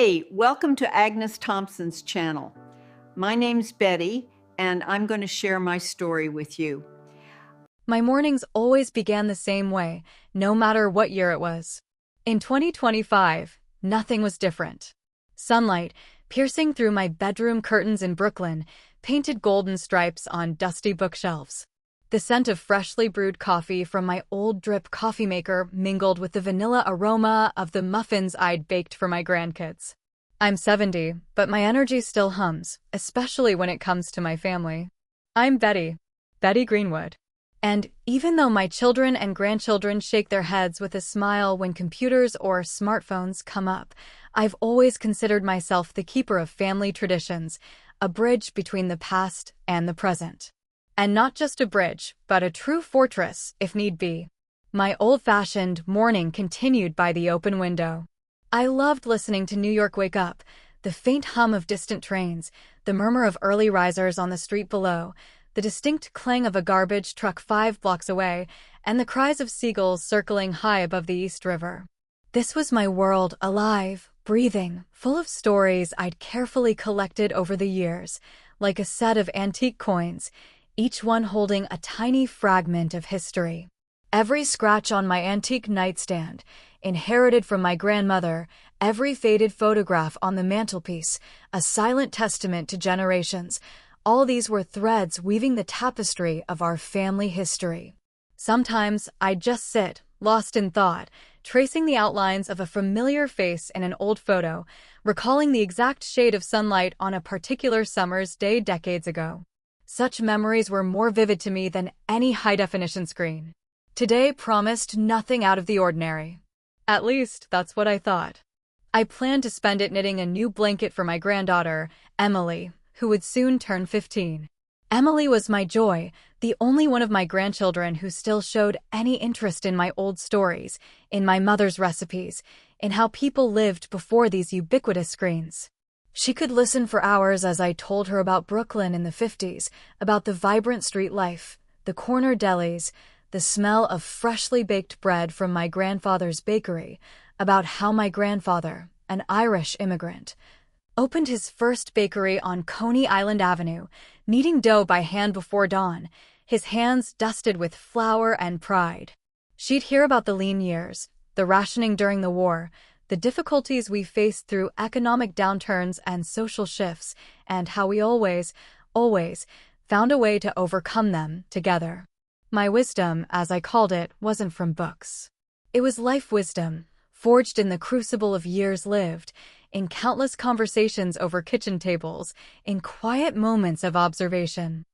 Hey, welcome to Agnes Thompson's channel. My name's Betty, and I'm going to share my story with you. My mornings always began the same way, no matter what year it was. In 2025, nothing was different. Sunlight, piercing through my bedroom curtains in Brooklyn, painted golden stripes on dusty bookshelves. The scent of freshly brewed coffee from my old drip coffee maker mingled with the vanilla aroma of the muffins I'd baked for my grandkids. I'm 70, but my energy still hums, especially when it comes to my family. I'm Betty Greenwood. And even though my children and grandchildren shake their heads with a smile when computers or smartphones come up, I've always considered myself the keeper of family traditions, a bridge between the past and the present. And not just a bridge, but a true fortress, if need be. My old-fashioned morning continued by the open window. I loved listening to New York wake up, the faint hum of distant trains, the murmur of early risers on the street below, the distinct clang of a garbage truck 5 blocks away, and the cries of seagulls circling high above the East River. This was my world, alive, breathing, full of stories I'd carefully collected over the years, like a set of antique coins, each one holding a tiny fragment of history. Every scratch on my antique nightstand, inherited from my grandmother, every faded photograph on the mantelpiece, a silent testament to generations, all these were threads weaving the tapestry of our family history. Sometimes I'd just sit, lost in thought, tracing the outlines of a familiar face in an old photo, recalling the exact shade of sunlight on a particular summer's day decades ago. Such memories were more vivid to me than any high-definition screen. Today promised nothing out of the ordinary. At least, that's what I thought. I planned to spend it knitting a new blanket for my granddaughter, Emily, who would soon turn 15. Emily was my joy, the only one of my grandchildren who still showed any interest in my old stories, in my mother's recipes, in how people lived before these ubiquitous screens. She could listen for hours as I told her about Brooklyn in the 50s, about the vibrant street life, the corner delis, the smell of freshly baked bread from my grandfather's bakery, about how my grandfather, an Irish immigrant, opened his first bakery on Coney Island Avenue, kneading dough by hand before dawn, his hands dusted with flour and pride. She'd hear about the lean years, the rationing during the war, the difficulties we faced through economic downturns and social shifts, and how we always found a way to overcome them together. My wisdom, as I called it, wasn't from books. It was life wisdom, forged in the crucible of years lived, in countless conversations over kitchen tables, in quiet moments of observation.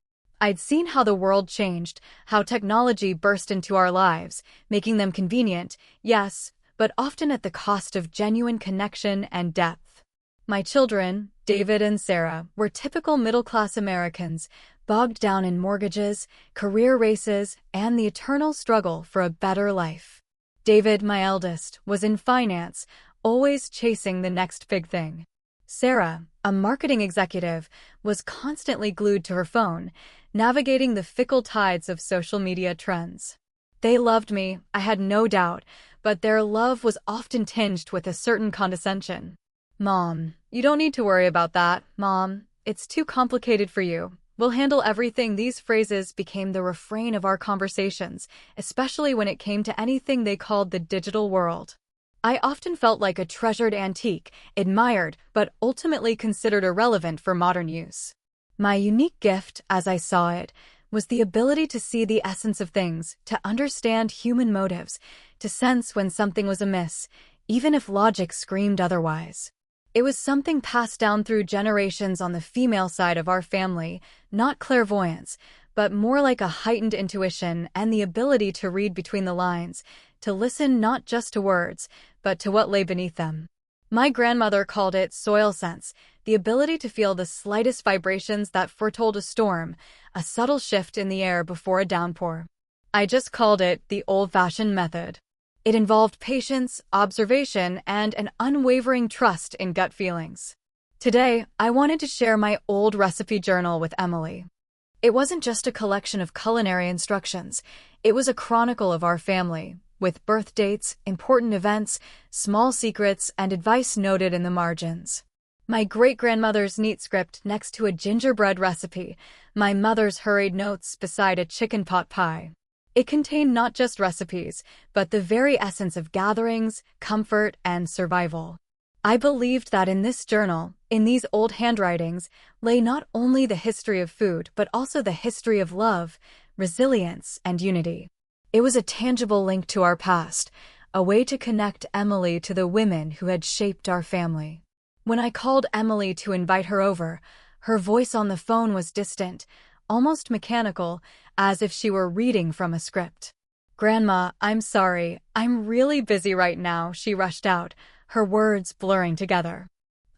I'd seen how the world changed, how technology burst into our lives, making them convenient, yes, but often at the cost of genuine connection and depth. My children, David and Sarah, were typical middle-class Americans, bogged down in mortgages, career races, and the eternal struggle for a better life. David, my eldest, was in finance, always chasing the next big thing. Sarah, a marketing executive, was constantly glued to her phone, navigating the fickle tides of social media trends. They loved me, I had no doubt, but their love was often tinged with a certain condescension. "Mom, you don't need to worry about that, Mom. It's too complicated for you. We'll handle everything." These phrases became the refrain of our conversations, especially when it came to anything they called the digital world. I often felt like a treasured antique, admired, but ultimately considered irrelevant for modern use. My unique gift, as I saw it, was the ability to see the essence of things, to understand human motives, to sense when something was amiss, even if logic screamed otherwise. It was something passed down through generations on the female side of our family, not clairvoyance, but more like a heightened intuition and the ability to read between the lines, to listen not just to words, but to what lay beneath them. My grandmother called it soil sense, the ability to feel the slightest vibrations that foretold a storm, a subtle shift in the air before a downpour. I just called it the old-fashioned method. It involved patience, observation, and an unwavering trust in gut feelings. Today, I wanted to share my old recipe journal with Emily. It wasn't just a collection of culinary instructions. It was a chronicle of our family, with birth dates, important events, small secrets, and advice noted in the margins. My great-grandmother's neat script next to a gingerbread recipe, my mother's hurried notes beside a chicken pot pie. It contained not just recipes, but the very essence of gatherings, comfort, and survival. I believed that in this journal, in these old handwritings, lay not only the history of food, but also the history of love, resilience, and unity. It was a tangible link to our past, a way to connect Emily to the women who had shaped our family. When I called Emily to invite her over, her voice on the phone was distant, almost mechanical, as if she were reading from a script. "Grandma, I'm sorry, I'm really busy right now," she rushed out, her words blurring together.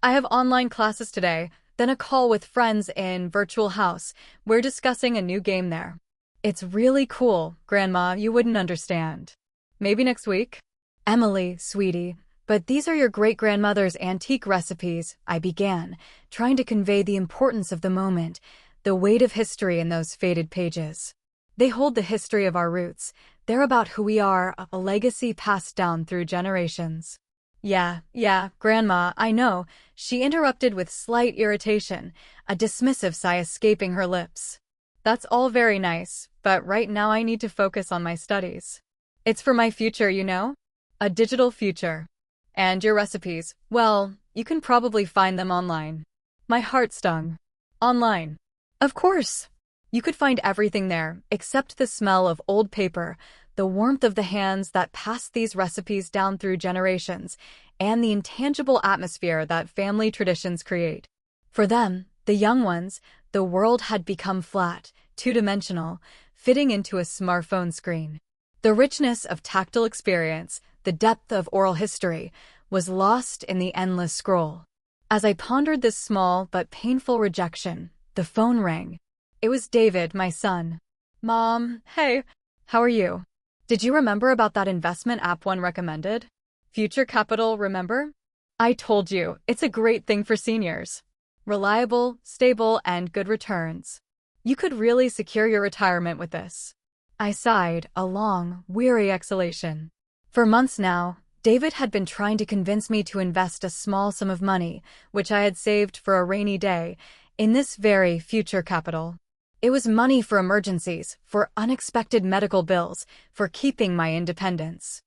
"I have online classes today, then a call with friends in virtual house. We're discussing a new game there." "It's really cool, Grandma, you wouldn't understand. Maybe next week?" "Emily, sweetie, but these are your great-grandmother's antique recipes," I began, trying to convey the importance of the moment, the weight of history in those faded pages. "They hold the history of our roots. They're about who we are, a legacy passed down through generations." Yeah, Grandma, I know," she interrupted with slight irritation, a dismissive sigh escaping her lips. "That's all very nice, but right now I need to focus on my studies. It's for my future, you know? A digital future. And your recipes, well, you can probably find them online." My heart stung. Online. Of course. You could find everything there, except the smell of old paper, the warmth of the hands that passed these recipes down through generations, and the intangible atmosphere that family traditions create. For them, the young ones, the world had become flat, two-dimensional, fitting into a smartphone screen. The richness of tactile experience, the depth of oral history, was lost in the endless scroll. As I pondered this small but painful rejection, the phone rang. It was David, my son. "Mom, hey, how are you? Did you remember about that investment app one recommended? Future Capital, remember? I told you, it's a great thing for seniors. Reliable, stable, and good returns. You could really secure your retirement with this." I sighed, a long, weary exhalation. For months now, David had been trying to convince me to invest a small sum of money, which I had saved for a rainy day, in this very future capital. It was money for emergencies, for unexpected medical bills, for keeping my independence.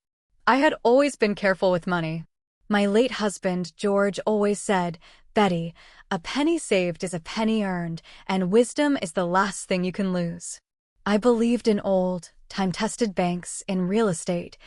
I had always been careful with money. My late husband, George, always said, "Betty, a penny saved is a penny earned, and wisdom is the last thing you can lose." I believed in old, time-tested banks, in real estate,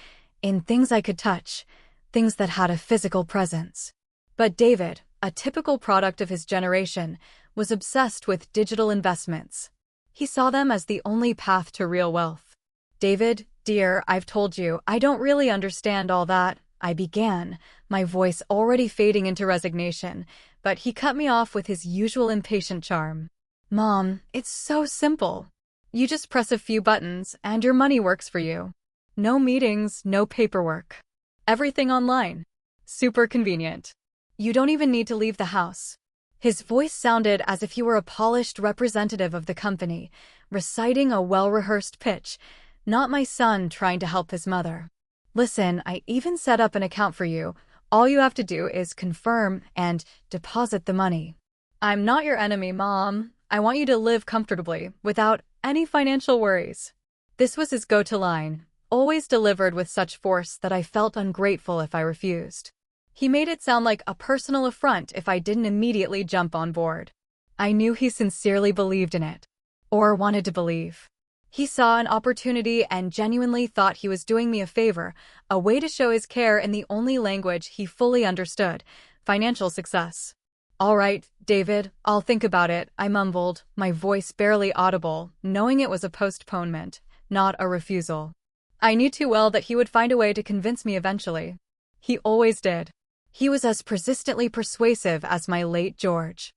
in things I could touch, things that had a physical presence. But David, a typical product of his generation, was obsessed with digital investments. He saw them as the only path to real wealth. "David, dear, I've told you, I don't really understand all that," I began, my voice already fading into resignation, but he cut me off with his usual impatient charm. "Mom, it's so simple. You just press a few buttons, and your money works for you. No meetings, no paperwork. Everything online. Super convenient. You don't even need to leave the house." His voice sounded as if he were a polished representative of the company, reciting a well-rehearsed pitch, not my son trying to help his mother. "Listen, I even set up an account for you. All you have to do is confirm and deposit the money." "I'm not your enemy, Mom. I want you to live comfortably, without any financial worries." This was his go-to line, always delivered with such force that I felt ungrateful if I refused. He made it sound like a personal affront if I didn't immediately jump on board. I knew he sincerely believed in it. Or wanted to believe. He saw an opportunity and genuinely thought he was doing me a favor, a way to show his care in the only language he fully understood, financial success. "All right, David, I'll think about it," I mumbled, my voice barely audible, knowing it was a postponement, not a refusal. I knew too well that he would find a way to convince me eventually. He always did. He was as persistently persuasive as my late George.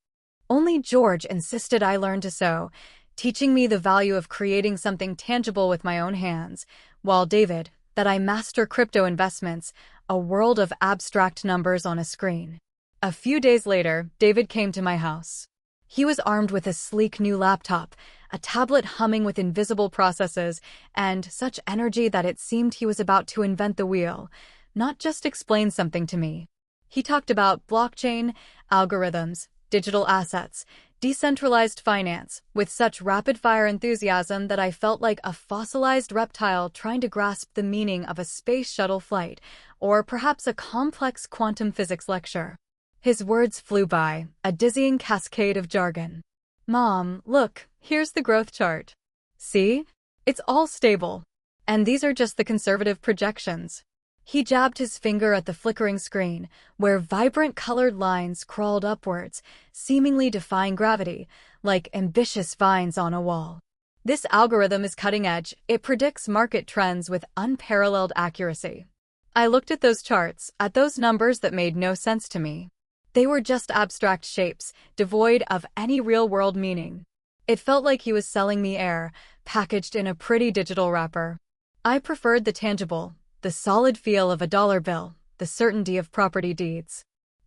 Only George insisted I learn to sew, teaching me the value of creating something tangible with my own hands, while David, that I master crypto investments, a world of abstract numbers on a screen. A few days later, David came to my house. He was armed with a sleek new laptop, a tablet humming with invisible processes, and such energy that it seemed he was about to invent the wheel, not just explain something to me. He talked about blockchain, algorithms, digital assets, decentralized finance, with such rapid-fire enthusiasm that I felt like a fossilized reptile trying to grasp the meaning of a space shuttle flight, or perhaps a complex quantum physics lecture. His words flew by, a dizzying cascade of jargon. Mom, look, here's the growth chart. See? It's all stable. And these are just the conservative projections. He jabbed his finger at the flickering screen, where vibrant colored lines crawled upwards, seemingly defying gravity, like ambitious vines on a wall. This algorithm is cutting edge. It predicts market trends with unparalleled accuracy. I looked at those charts, at those numbers that made no sense to me. They were just abstract shapes, devoid of any real-world meaning. It felt like he was selling me air, packaged in a pretty digital wrapper. I preferred the tangible, the solid feel of a dollar bill, the certainty of property deeds.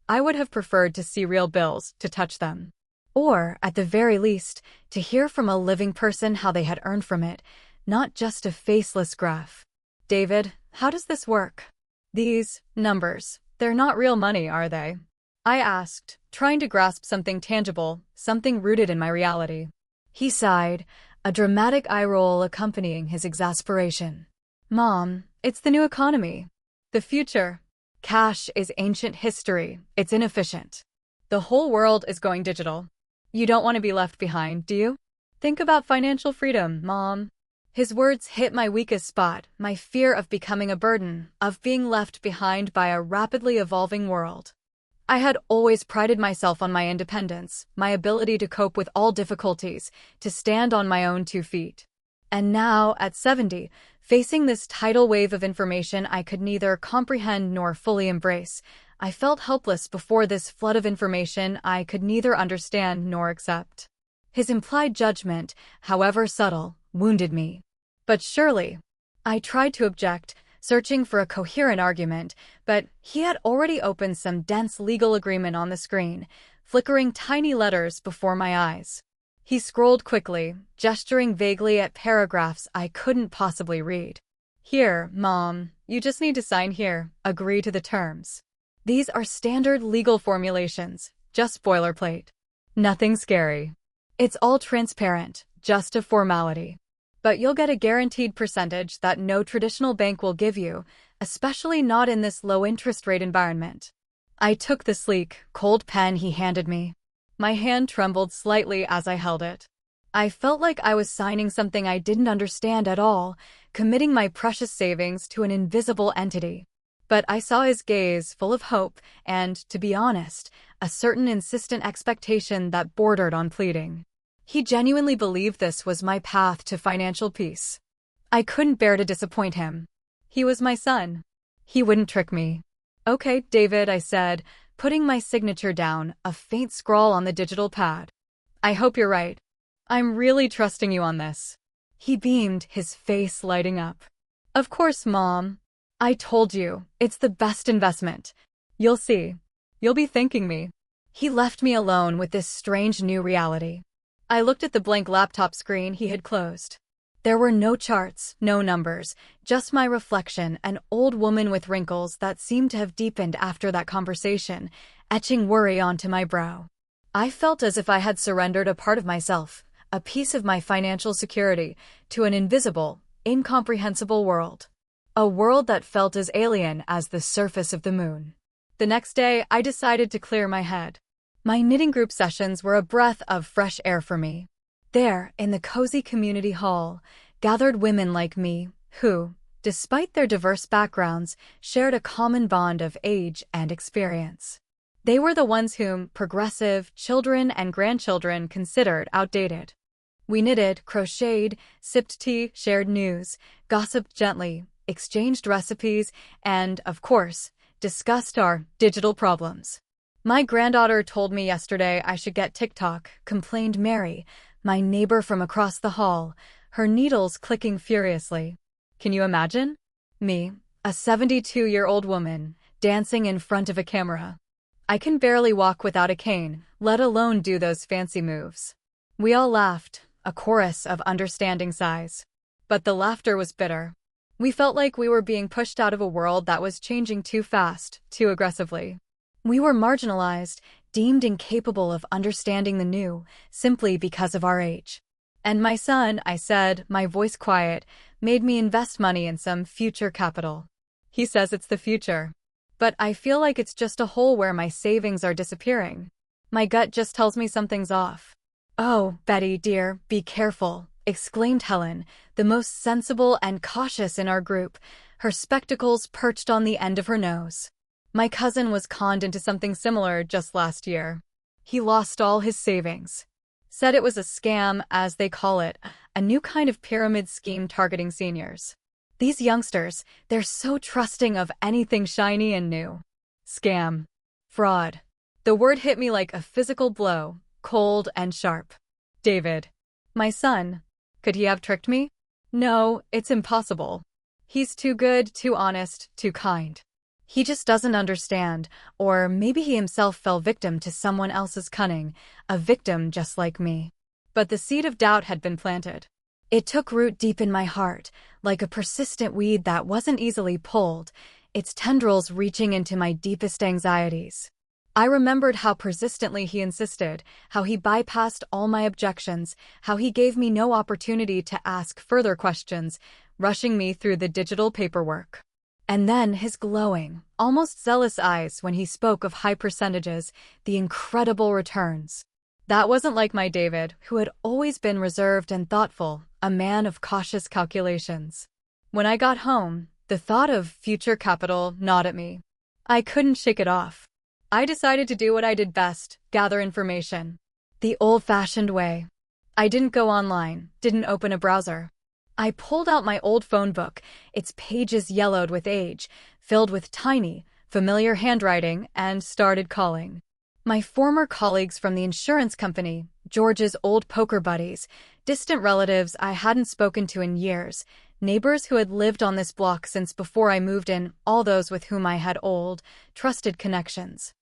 I would have preferred to see real bills, to touch them. Or, at the very least, to hear from a living person how they had earned from it, not just a faceless graph. David, how does this work? These numbers, they're not real money, are they? I asked, trying to grasp something tangible, something rooted in my reality. He sighed, a dramatic eye roll accompanying his exasperation. Mom, it's the new economy. The future. Cash is ancient history. It's inefficient. The whole world is going digital. You don't want to be left behind, do you? Think about financial freedom, Mom. His words hit my weakest spot, my fear of becoming a burden, of being left behind by a rapidly evolving world. I had always prided myself on my independence, my ability to cope with all difficulties, to stand on my own 2 feet. And now, at 70, facing this tidal wave of information I could neither comprehend nor fully embrace, I felt helpless before this flood of information I could neither understand nor accept. His implied judgment, however subtle, wounded me. But surely, I tried to object, searching for a coherent argument, but he had already opened some dense legal agreement on the screen, flickering tiny letters before my eyes. He scrolled quickly, gesturing vaguely at paragraphs I couldn't possibly read. Here, Mom, you just need to sign here, agree to the terms. These are standard legal formulations, just boilerplate. Nothing scary. It's all transparent, just a formality. But you'll get a guaranteed percentage that no traditional bank will give you, especially not in this low-interest rate environment. I took the sleek, cold pen he handed me. My hand trembled slightly as I held it. I felt like I was signing something I didn't understand at all, committing my precious savings to an invisible entity. But I saw his gaze full of hope and, to be honest, a certain insistent expectation that bordered on pleading. He genuinely believed this was my path to financial peace. I couldn't bear to disappoint him. He was my son. He wouldn't trick me. Okay, David, I said, putting my signature down, a faint scrawl on the digital pad. I hope you're right. I'm really trusting you on this. He beamed, his face lighting up. Of course, Mom. I told you, it's the best investment. You'll see. You'll be thanking me. He left me alone with this strange new reality. I looked at the blank laptop screen he had closed. There were no charts, no numbers, just my reflection, an old woman with wrinkles that seemed to have deepened after that conversation, etching worry onto my brow. I felt as if I had surrendered a part of myself, a piece of my financial security, to an invisible, incomprehensible world. A world that felt as alien as the surface of the moon. The next day, I decided to clear my head. My knitting group sessions were a breath of fresh air for me. There, in the cozy community hall, gathered women like me, who, despite their diverse backgrounds, shared a common bond of age and experience. They were the ones whom progressive children and grandchildren considered outdated. We knitted, crocheted, sipped tea, shared news, gossiped gently, exchanged recipes, and, of course, discussed our digital problems. My granddaughter told me yesterday I should get TikTok, complained Mary, my neighbor from across the hall, her needles clicking furiously. Can you imagine? Me, a 72-year-old woman, dancing in front of a camera. I can barely walk without a cane, let alone do those fancy moves. We all laughed, a chorus of understanding sighs. But the laughter was bitter. We felt like we were being pushed out of a world that was changing too fast, too aggressively. We were marginalized, deemed incapable of understanding the new, simply because of our age. "And my son," I said, my voice quiet, "made me invest money in some future capital. He says it's the future. But I feel like it's just a hole where my savings are disappearing. My gut just tells me something's off." "Oh, Betty, dear, be careful," exclaimed Helen, the most sensible and cautious in our group, her spectacles perched on the end of her nose. "My cousin was conned into something similar just last year. He lost all his savings. Said it was a scam, as they call it, a new kind of pyramid scheme targeting seniors. These youngsters, they're so trusting of anything shiny and new. Scam. Fraud." The word hit me like a physical blow, cold and sharp. David, my son, could he have tricked me? No, it's impossible. He's too good, too honest, too kind. He just doesn't understand, or maybe he himself fell victim to someone else's cunning, a victim just like me. But the seed of doubt had been planted. It took root deep in my heart, like a persistent weed that wasn't easily pulled, its tendrils reaching into my deepest anxieties. I remembered how persistently he insisted, how he bypassed all my objections, how he gave me no opportunity to ask further questions, rushing me through the digital paperwork. And then his glowing, almost zealous eyes when he spoke of high percentages, the incredible returns. That wasn't like my David, who had always been reserved and thoughtful, a man of cautious calculations. When I got home, the thought of future capital gnawed at me. I couldn't shake it off. I decided to do what I did best, gather information. The old-fashioned way. I didn't go online, didn't open a browser. I pulled out my old phone book, its pages yellowed with age, filled with tiny, familiar handwriting, and started calling. My former colleagues from the insurance company, George's old poker buddies, distant relatives I hadn't spoken to in years, neighbors who had lived on this block since before I moved in, all those with whom I had old, trusted connections.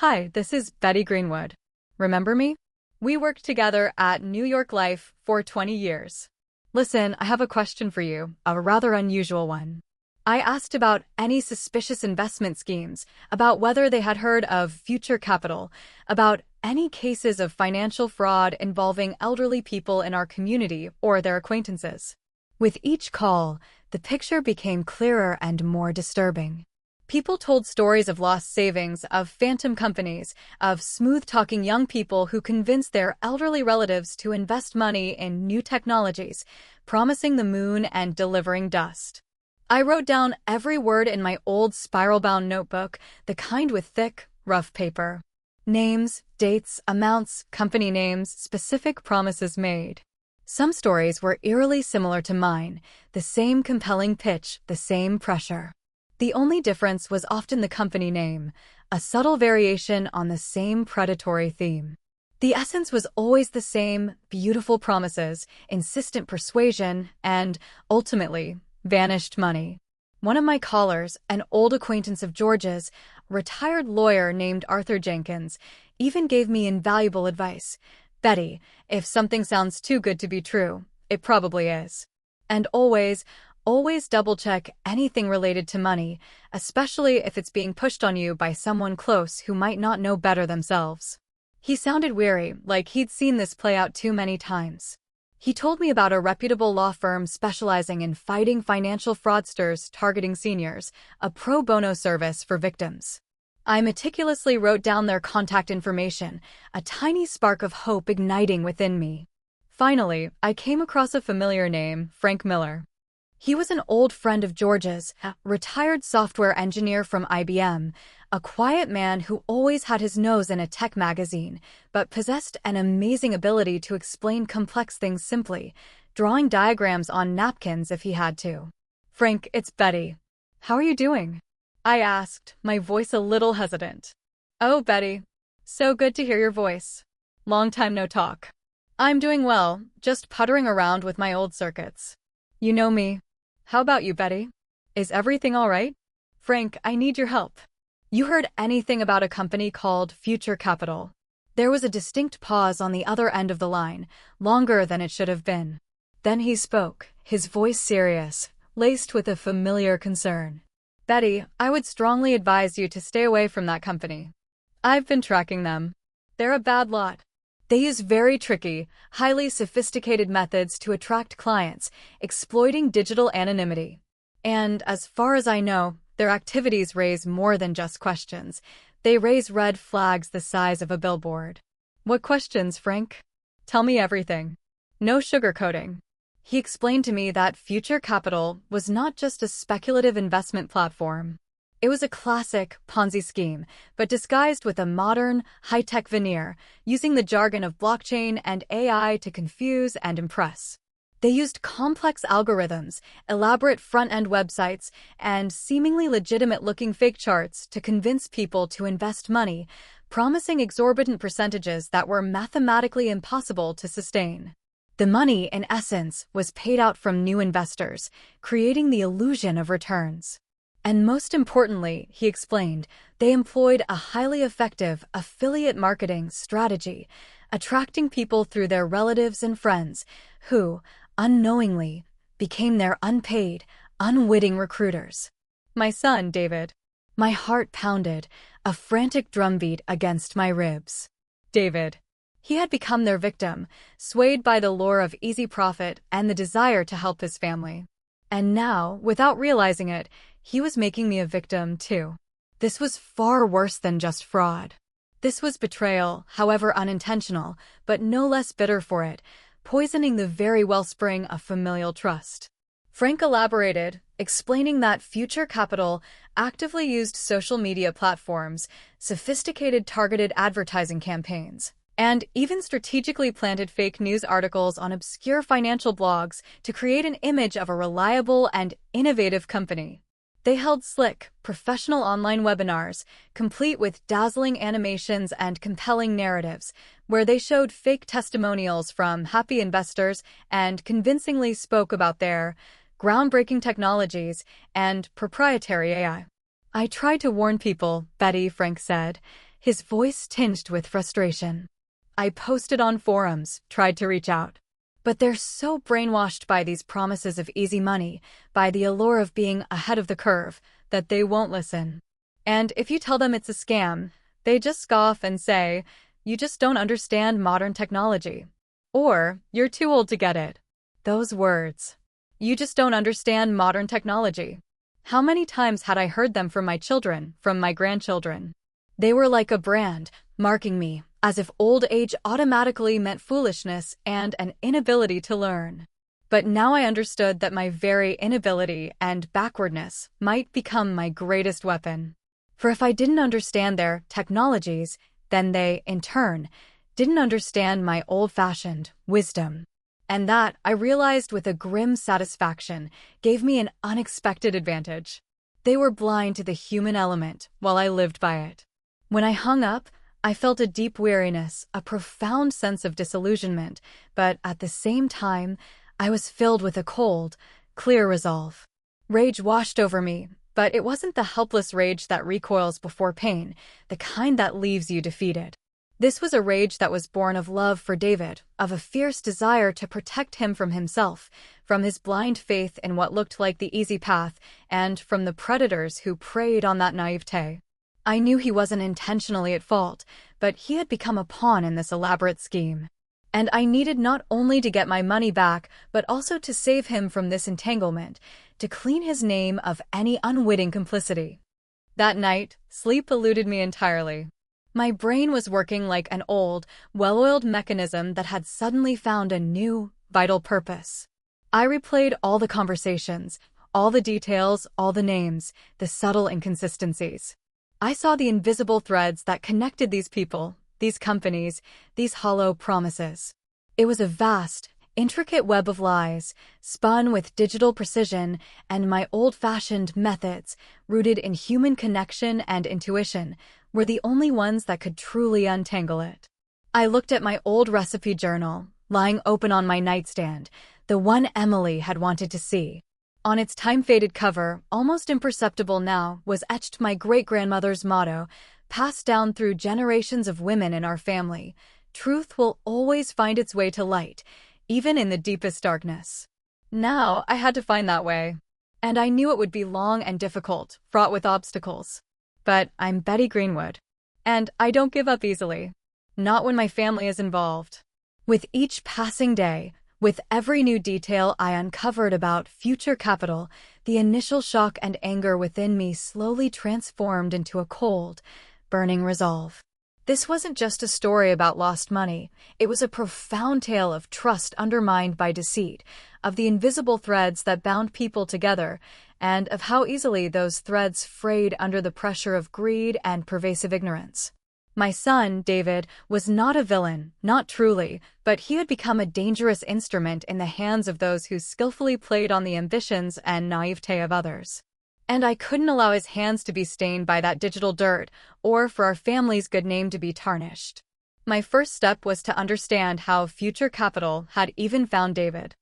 "Hi, this is Betty Greenwood. Remember me? We worked together at New York Life for 20 years. Listen, I have a question for you, a rather unusual one." I asked about any suspicious investment schemes, about whether they had heard of future capital, about any cases of financial fraud involving elderly people in our community or their acquaintances. With each call, the picture became clearer and more disturbing. People told stories of lost savings, of phantom companies, of smooth-talking young people who convinced their elderly relatives to invest money in new technologies, promising the moon and delivering dust. I wrote down every word in my old spiral-bound notebook, the kind with thick, rough paper. Names, dates, amounts, company names, specific promises made. Some stories were eerily similar to mine, the same compelling pitch, the same pressure. The only difference was often the company name, a subtle variation on the same predatory theme. The essence was always the same: beautiful promises, insistent persuasion, and, ultimately, vanished money. One of my callers, an old acquaintance of George's, a retired lawyer named Arthur Jenkins, even gave me invaluable advice. "Betty, if something sounds too good to be true, it probably is. And always double-check anything related to money, especially if it's being pushed on you by someone close who might not know better themselves." He sounded weary, like he'd seen this play out too many times. He told me about a reputable law firm specializing in fighting financial fraudsters targeting seniors, a pro bono service for victims. I meticulously wrote down their contact information, a tiny spark of hope igniting within me. Finally, I came across a familiar name, Frank Miller. He was an old friend of George's, a retired software engineer from IBM, a quiet man who always had his nose in a tech magazine, but possessed an amazing ability to explain complex things simply, drawing diagrams on napkins if he had to. "Frank, it's Betty. How are you doing?" I asked, my voice a little hesitant. "Oh, Betty. So good to hear your voice. Long time no talk." "I'm doing well, just puttering around with my old circuits. You know me. How about you, Betty? Is everything all right?" "Frank, I need your help. You heard anything about a company called Future Capital?" There was a distinct pause on the other end of the line, longer than it should have been. Then he spoke, his voice serious, laced with a familiar concern. "Betty, I would strongly advise you to stay away from that company. I've been tracking them. They're a bad lot. They use very tricky, highly sophisticated methods to attract clients, exploiting digital anonymity. And as far as I know, their activities raise more than just questions. They raise red flags the size of a billboard." "What questions, Frank? Tell me everything. No sugarcoating." He explained to me that Future Capital was not just a speculative investment platform. It was a classic Ponzi scheme, but disguised with a modern, high-tech veneer, using the jargon of blockchain and AI to confuse and impress. They used complex algorithms, elaborate front-end websites, and seemingly legitimate-looking fake charts to convince people to invest money, promising exorbitant percentages that were mathematically impossible to sustain. The money, in essence, was paid out from new investors, creating the illusion of returns. And most importantly, he explained, they employed a highly effective affiliate marketing strategy, attracting people through their relatives and friends who, unknowingly, became their unpaid, unwitting recruiters. My son, David. My heart pounded, a frantic drumbeat against my ribs. David. He had become their victim, swayed by the lure of easy profit and the desire to help his family. And now, without realizing it, he was making me a victim, too. This was far worse than just fraud. This was betrayal, however unintentional, but no less bitter for it, poisoning the very wellspring of familial trust. Frank elaborated, explaining that Future Capital actively used social media platforms, sophisticated targeted advertising campaigns, and even strategically planted fake news articles on obscure financial blogs to create an image of a reliable and innovative company. They held slick, professional online webinars, complete with dazzling animations and compelling narratives, where they showed fake testimonials from happy investors and convincingly spoke about their groundbreaking technologies and proprietary AI. "I tried to warn people," Betty, Frank said, his voice tinged with frustration. "I posted on forums, tried to reach out. But they're so brainwashed by these promises of easy money, by the allure of being ahead of the curve, that they won't listen. And if you tell them it's a scam, they just scoff and say, 'You just don't understand modern technology.' Or, 'You're too old to get it.' Those words. 'You just don't understand modern technology.' How many times had I heard them from my children, from my grandchildren? They were like a brand, marking me, as if old age automatically meant foolishness and an inability to learn. But now I understood that my very inability and backwardness might become my greatest weapon. For if I didn't understand their technologies, then they, in turn, didn't understand my old-fashioned wisdom. And that, I realized with a grim satisfaction, gave me an unexpected advantage. They were blind to the human element, while I lived by it. When I hung up, I felt a deep weariness, a profound sense of disillusionment, but at the same time, I was filled with a cold, clear resolve. Rage washed over me, but it wasn't the helpless rage that recoils before pain, the kind that leaves you defeated. This was a rage that was born of love for David, of a fierce desire to protect him from himself, from his blind faith in what looked like the easy path, and from the predators who preyed on that naivete. I knew he wasn't intentionally at fault, but he had become a pawn in this elaborate scheme. And I needed not only to get my money back, but also to save him from this entanglement, to clean his name of any unwitting complicity. That night, sleep eluded me entirely. My brain was working like an old, well-oiled mechanism that had suddenly found a new, vital purpose. I replayed all the conversations, all the details, all the names, the subtle inconsistencies. I saw the invisible threads that connected these people, these companies, these hollow promises. It was a vast, intricate web of lies, spun with digital precision and my old-fashioned methods, rooted in human connection and intuition, were the only ones that could truly untangle it. I looked at my old recipe journal, lying open on my nightstand, the one Emily had wanted to see. On its time-faded cover, almost imperceptible now, was etched my great-grandmother's motto, passed down through generations of women in our family, truth will always find its way to light, even in the deepest darkness. Now, I had to find that way. And I knew it would be long and difficult, fraught with obstacles. But I'm Betty Greenwood. And I don't give up easily. Not when my family is involved. With each passing day, with every new detail I uncovered about future capital, the initial shock and anger within me slowly transformed into a cold, burning resolve. This wasn't just a story about lost money. It was a profound tale of trust undermined by deceit, of the invisible threads that bound people together, and of how easily those threads frayed under the pressure of greed and pervasive ignorance. My son, David, was not a villain, not truly, but he had become a dangerous instrument in the hands of those who skillfully played on the ambitions and naivete of others. And I couldn't allow his hands to be stained by that digital dirt, or for our family's good name to be tarnished. My first step was to understand how future capital had even found David.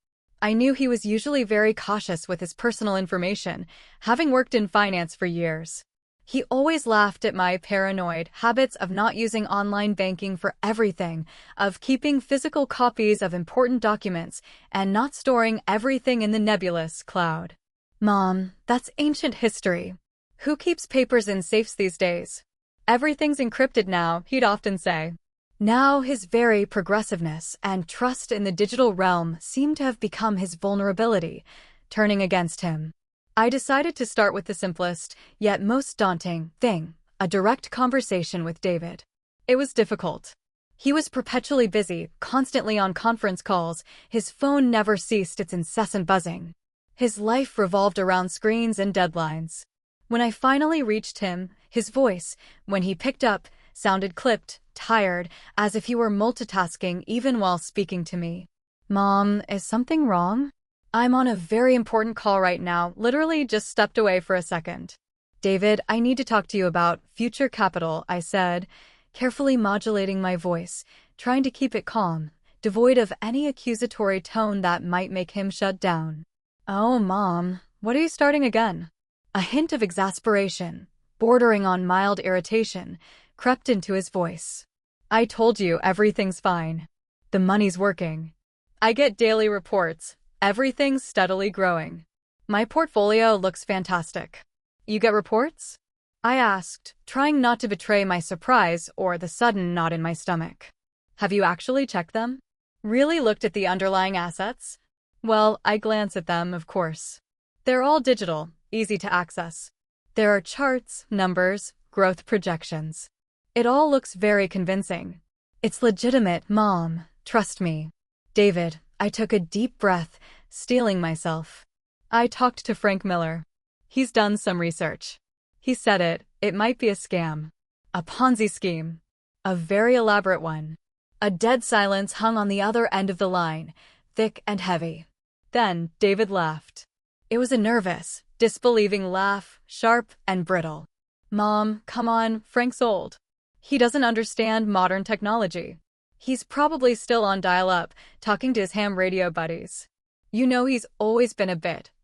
I knew he was usually very cautious with his personal information, having worked in finance for years. He always laughed at my paranoid habits of not using online banking for everything, of keeping physical copies of important documents, and not storing everything in the nebulous cloud. Mom, that's ancient history. Who keeps papers in safes these days? Everything's encrypted now, he'd often say. Now his very progressiveness and trust in the digital realm seemed to have become his vulnerability, turning against him. I decided to start with the simplest, yet most daunting, thing, a direct conversation with David. It was difficult. He was perpetually busy, constantly on conference calls, his phone never ceased its incessant buzzing. His life revolved around screens and deadlines. When I finally reached him, his voice, when he picked up, sounded clipped, tired, as if he were multitasking even while speaking to me. Mom, is something wrong? I'm on a very important call right now, literally just stepped away for a second. David, I need to talk to you about future capital, I said, carefully modulating my voice, trying to keep it calm, devoid of any accusatory tone that might make him shut down. Oh, Mom, what are you starting again? A hint of exasperation, bordering on mild irritation, crept into his voice. I told you everything's fine. The money's working. I get daily reports. Everything's steadily growing. My portfolio looks fantastic. You get reports? I asked, trying not to betray my surprise or the sudden knot in my stomach. Have you actually checked them? Really looked at the underlying assets? Well, I glance at them, of course. They're all digital, easy to access. There are charts, numbers, growth projections. It all looks very convincing. It's legitimate, Mom. Trust me. David, I took a deep breath, steeling myself. I talked to Frank Miller. He's done some research. He said it might be a scam. A Ponzi scheme. A very elaborate one. A dead silence hung on the other end of the line, thick and heavy. Then David laughed. It was a nervous, disbelieving laugh, sharp and brittle. Mom, come on, Frank's old. He doesn't understand modern technology. He's probably still on dial-up, talking to his ham radio buddies. You know he's always been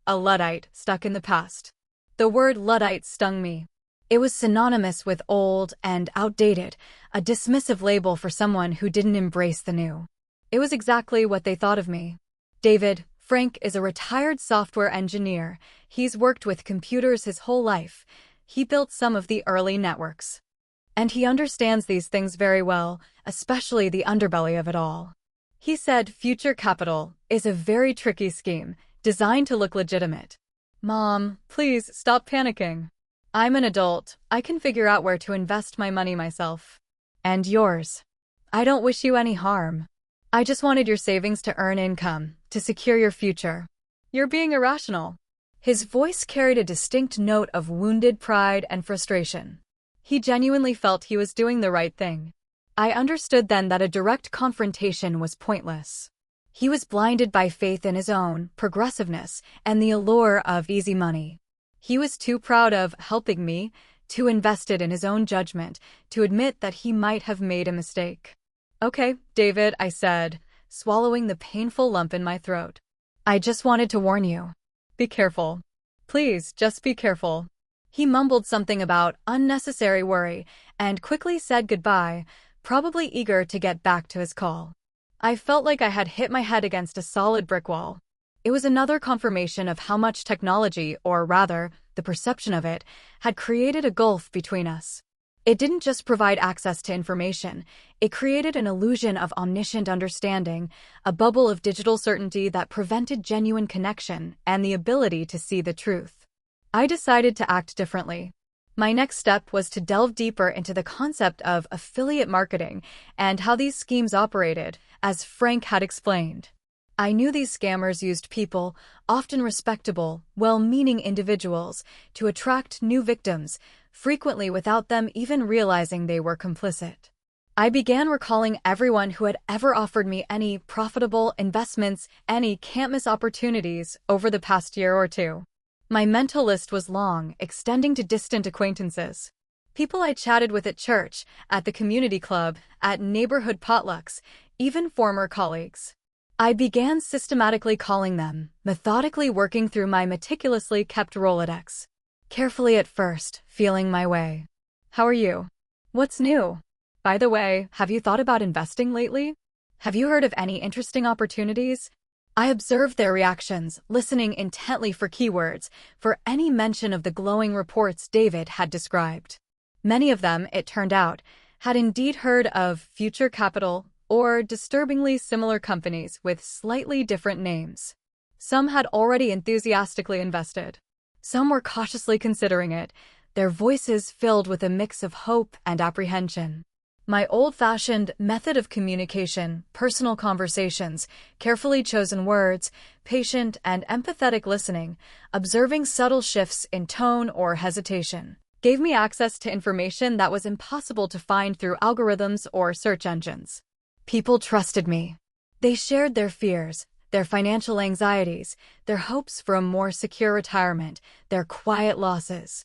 a Luddite, stuck in the past. The word Luddite stung me. It was synonymous with old and outdated, a dismissive label for someone who didn't embrace the new. It was exactly what they thought of me. David, Frank is a retired software engineer. He's worked with computers his whole life. He built some of the early networks. And he understands these things very well, especially the underbelly of it all. He said future capital is a very tricky scheme, designed to look legitimate. Mom, please stop panicking. I'm an adult. I can figure out where to invest my money myself. And yours. I don't wish you any harm. I just wanted your savings to earn income, to secure your future. You're being irrational. His voice carried a distinct note of wounded pride and frustration. He genuinely felt he was doing the right thing. I understood then that a direct confrontation was pointless. He was blinded by faith in his own progressiveness and the allure of easy money. He was too proud of helping me, too invested in his own judgment, to admit that he might have made a mistake. Okay, David, I said, swallowing the painful lump in my throat. I just wanted to warn you. Be careful. Please, just be careful. He mumbled something about unnecessary worry and quickly said goodbye, probably eager to get back to his call. I felt like I had hit my head against a solid brick wall. It was another confirmation of how much technology, or rather, the perception of it, had created a gulf between us. It didn't just provide access to information, it created an illusion of omniscient understanding, a bubble of digital certainty that prevented genuine connection and the ability to see the truth. I decided to act differently. My next step was to delve deeper into the concept of affiliate marketing and how these schemes operated, as Frank had explained. I knew these scammers used people, often respectable, well-meaning individuals, to attract new victims, frequently without them even realizing they were complicit. I began recalling everyone who had ever offered me any profitable investments, any can't-miss opportunities over the past year or two. My mental list was long, extending to distant acquaintances. People I chatted with at church, at the community club, at neighborhood potlucks, even former colleagues. I began systematically calling them, methodically working through my meticulously kept Rolodex. Carefully at first, feeling my way. How are you? What's new? By the way, have you thought about investing lately? Have you heard of any interesting opportunities? I observed their reactions, listening intently for keywords, for any mention of the glowing reports David had described. Many of them, it turned out, had indeed heard of Future Capital, or disturbingly similar companies with slightly different names. Some had already enthusiastically invested. Some were cautiously considering it, their voices filled with a mix of hope and apprehension. My old-fashioned method of communication, personal conversations, carefully chosen words, patient and empathetic listening, observing subtle shifts in tone or hesitation, gave me access to information that was impossible to find through algorithms or search engines. People trusted me. They shared their fears, their financial anxieties, their hopes for a more secure retirement, their quiet losses.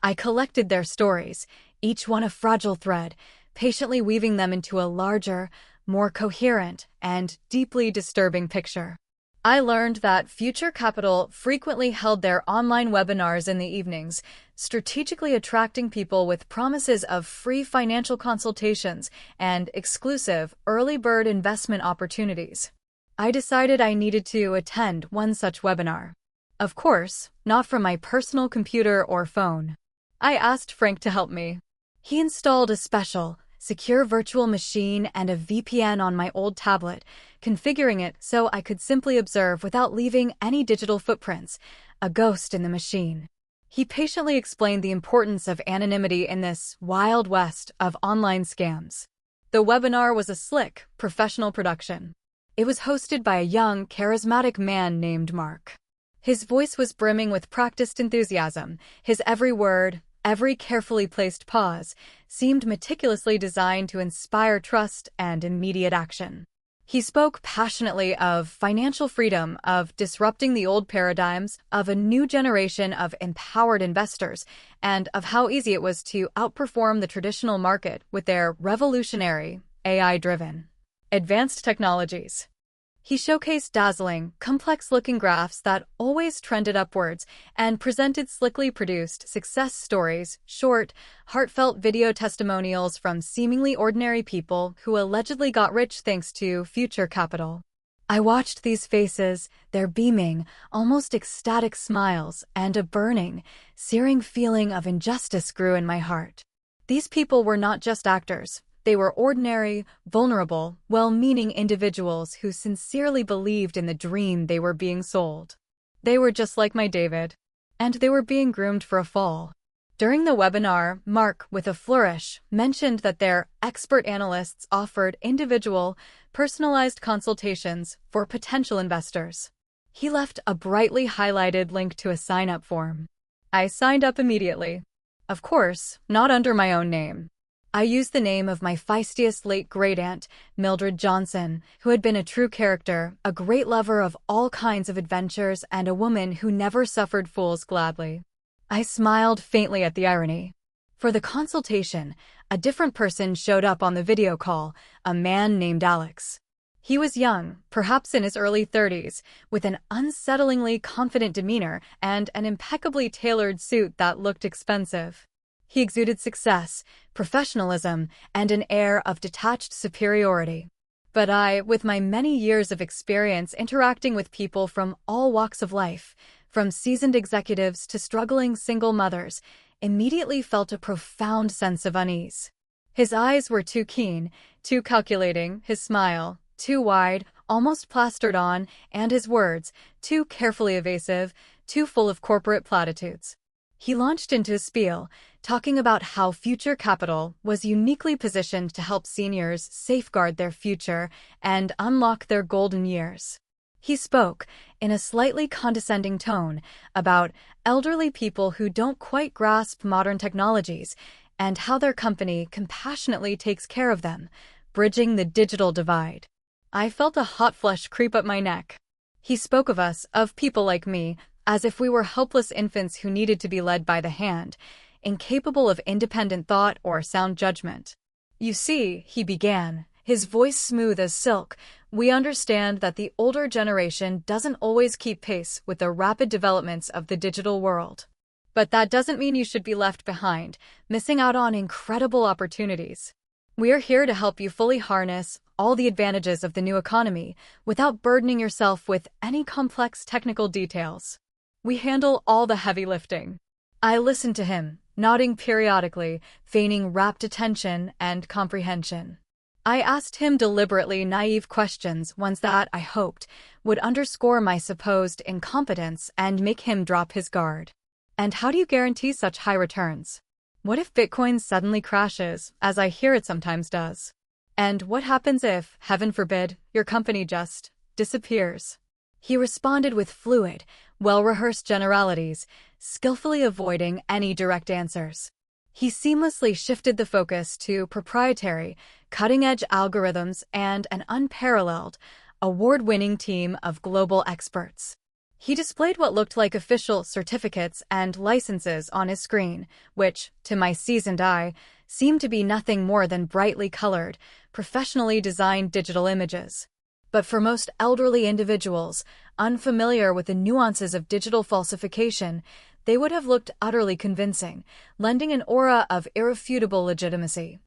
I collected their stories, each one a fragile thread, patiently weaving them into a larger, more coherent, and deeply disturbing picture. I learned that Future Capital frequently held their online webinars in the evenings, strategically attracting people with promises of free financial consultations and exclusive early bird investment opportunities. I decided I needed to attend one such webinar. Of course, not from my personal computer or phone. I asked Frank to help me. He installed a special, secure virtual machine and a VPN on my old tablet, configuring it so I could simply observe without leaving any digital footprints, a ghost in the machine. He patiently explained the importance of anonymity in this wild west of online scams. The webinar was a slick, professional production. It was hosted by a young, charismatic man named Mark. His voice was brimming with practiced enthusiasm, his every word, every carefully placed pause, seemed meticulously designed to inspire trust and immediate action. He spoke passionately of financial freedom, of disrupting the old paradigms, of a new generation of empowered investors, and of how easy it was to outperform the traditional market with their revolutionary, AI-driven, advanced technologies. He showcased dazzling, complex-looking graphs that always trended upwards and presented slickly produced success stories, short, heartfelt video testimonials from seemingly ordinary people who allegedly got rich thanks to Future Capital. I watched these faces, their beaming, almost ecstatic smiles, and a burning, searing feeling of injustice grew in my heart. These people were not just actors. They were ordinary, vulnerable, well-meaning individuals who sincerely believed in the dream they were being sold. They were just like my David, and they were being groomed for a fall. During the webinar, Mark, with a flourish, mentioned that their expert analysts offered individual, personalized consultations for potential investors. He left a brightly highlighted link to a sign-up form. I signed up immediately. Of course, not under my own name. I used the name of my feistiest late great-aunt, Mildred Johnson, who had been a true character, a great lover of all kinds of adventures, and a woman who never suffered fools gladly. I smiled faintly at the irony. For the consultation, a different person showed up on the video call, a man named Alex. He was young, perhaps in his early 30s, with an unsettlingly confident demeanor and an impeccably tailored suit that looked expensive. He exuded success, professionalism, and an air of detached superiority. But I, with my many years of experience interacting with people from all walks of life, from seasoned executives to struggling single mothers, immediately felt a profound sense of unease. His eyes were too keen, too calculating, his smile too wide, almost plastered on, and his words too carefully evasive, too full of corporate platitudes. He launched into a spiel, talking about how Future Capital was uniquely positioned to help seniors safeguard their future and unlock their golden years. He spoke, in a slightly condescending tone, about elderly people who don't quite grasp modern technologies and how their company compassionately takes care of them, bridging the digital divide. I felt a hot flush creep up my neck. He spoke of us, of people like me, as if we were helpless infants who needed to be led by the hand, incapable of independent thought or sound judgment. You see, he began, his voice smooth as silk, we understand that the older generation doesn't always keep pace with the rapid developments of the digital world. But that doesn't mean you should be left behind, missing out on incredible opportunities. We're here to help you fully harness all the advantages of the new economy without burdening yourself with any complex technical details. We handle all the heavy lifting. I listened to him, nodding periodically, feigning rapt attention and comprehension. I asked him deliberately naive questions, ones that, I hoped, would underscore my supposed incompetence and make him drop his guard. And how do you guarantee such high returns? What if Bitcoin suddenly crashes, as I hear it sometimes does? And what happens if, heaven forbid, your company just disappears? He responded with fluid, well-rehearsed generalities, skillfully avoiding any direct answers. He seamlessly shifted the focus to proprietary, cutting-edge algorithms and an unparalleled, award-winning team of global experts. He displayed what looked like official certificates and licenses on his screen, which, to my seasoned eye, seemed to be nothing more than brightly colored, professionally designed digital images. But for most elderly individuals, unfamiliar with the nuances of digital falsification, they would have looked utterly convincing, lending an aura of irrefutable legitimacy.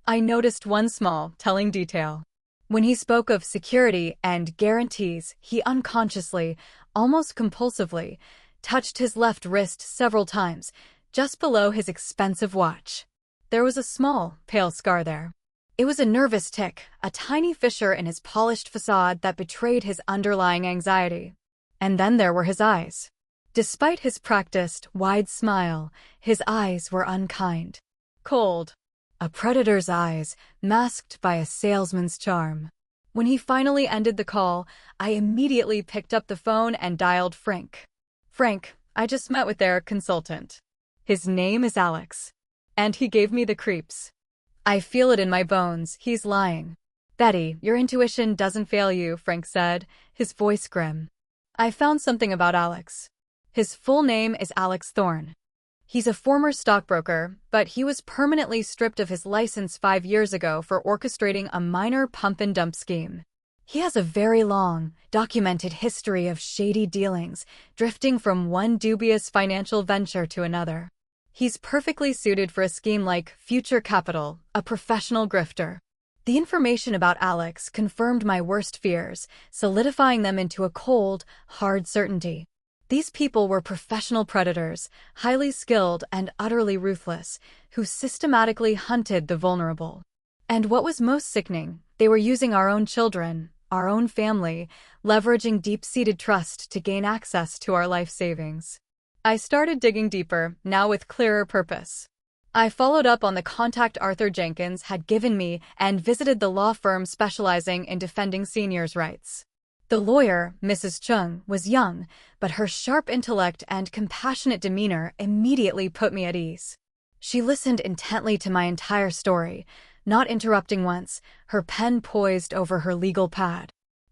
I noticed one small, telling detail. When he spoke of security and guarantees, he unconsciously, almost compulsively, touched his left wrist several times, just below his expensive watch. There was a small, pale scar there. It was a nervous tic, a tiny fissure in his polished facade that betrayed his underlying anxiety. And then there were his eyes. Despite his practiced, wide smile, his eyes were unkind. Cold. A predator's eyes, masked by a salesman's charm. When he finally ended the call, I immediately picked up the phone and dialed Frank. Frank, I just met with their consultant. His name is Alex. And he gave me the creeps. I feel it in my bones, he's lying. Betty, your intuition doesn't fail you, Frank said, his voice grim. I found something about Alex. His full name is Alex Thorne. He's a former stockbroker, but he was permanently stripped of his license 5 years ago for orchestrating a minor pump-and-dump scheme. He has a very long, documented history of shady dealings, drifting from one dubious financial venture to another. He's perfectly suited for a scheme like Future Capital, a professional grifter. The information about Alex confirmed my worst fears, solidifying them into a cold, hard certainty. These people were professional predators, highly skilled and utterly ruthless, who systematically hunted the vulnerable. And what was most sickening, they were using our own children, our own family, leveraging deep-seated trust to gain access to our life savings. I started digging deeper, now with clearer purpose. I followed up on the contact Arthur Jenkins had given me and visited the law firm specializing in defending seniors' rights. The lawyer, Mrs. Chung, was young, but her sharp intellect and compassionate demeanor immediately put me at ease. She listened intently to my entire story, not interrupting once, her pen poised over her legal pad.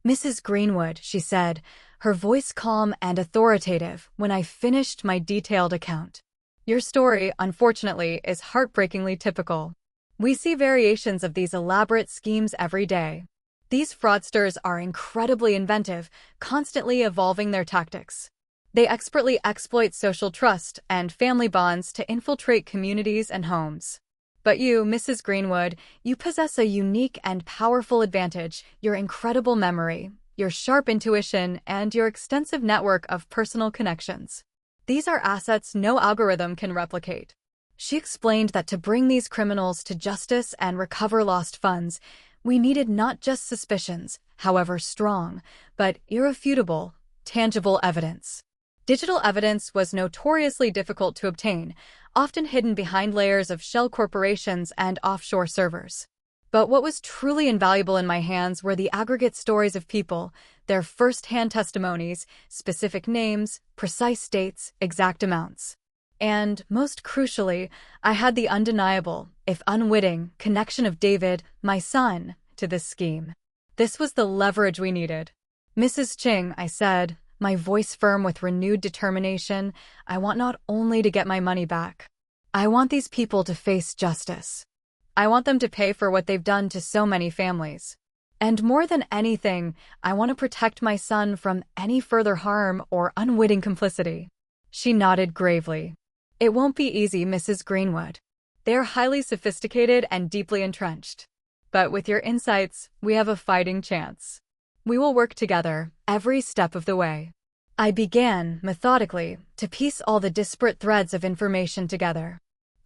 Mrs. Greenwood, she said, her voice calm and authoritative when I finished my detailed account. Your story, unfortunately, is heartbreakingly typical. We see variations of these elaborate schemes every day. These fraudsters are incredibly inventive, constantly evolving their tactics. They expertly exploit social trust and family bonds to infiltrate communities and homes. But you, Mrs. Greenwood, you possess a unique and powerful advantage: your incredible memory, your sharp intuition, and your extensive network of personal connections. These are assets no algorithm can replicate. She explained that to bring these criminals to justice and recover lost funds, we needed not just suspicions, however strong, but irrefutable, tangible evidence. Digital evidence was notoriously difficult to obtain, often hidden behind layers of shell corporations and offshore servers. But what was truly invaluable in my hands were the aggregate stories of people, their first-hand testimonies, specific names, precise dates, exact amounts. And, most crucially, I had the undeniable, if unwitting, connection of David, my son, to this scheme. This was the leverage we needed. "Mrs. Ching," I said, my voice firm with renewed determination, "I want not only to get my money back. I want these people to face justice. I want them to pay for what they've done to so many families. And more than anything, I want to protect my son from any further harm or unwitting complicity." She nodded gravely. "It won't be easy, Mrs. Greenwood. They are highly sophisticated and deeply entrenched. But with your insights, we have a fighting chance. We will work together, every step of the way." I began, methodically, to piece all the disparate threads of information together.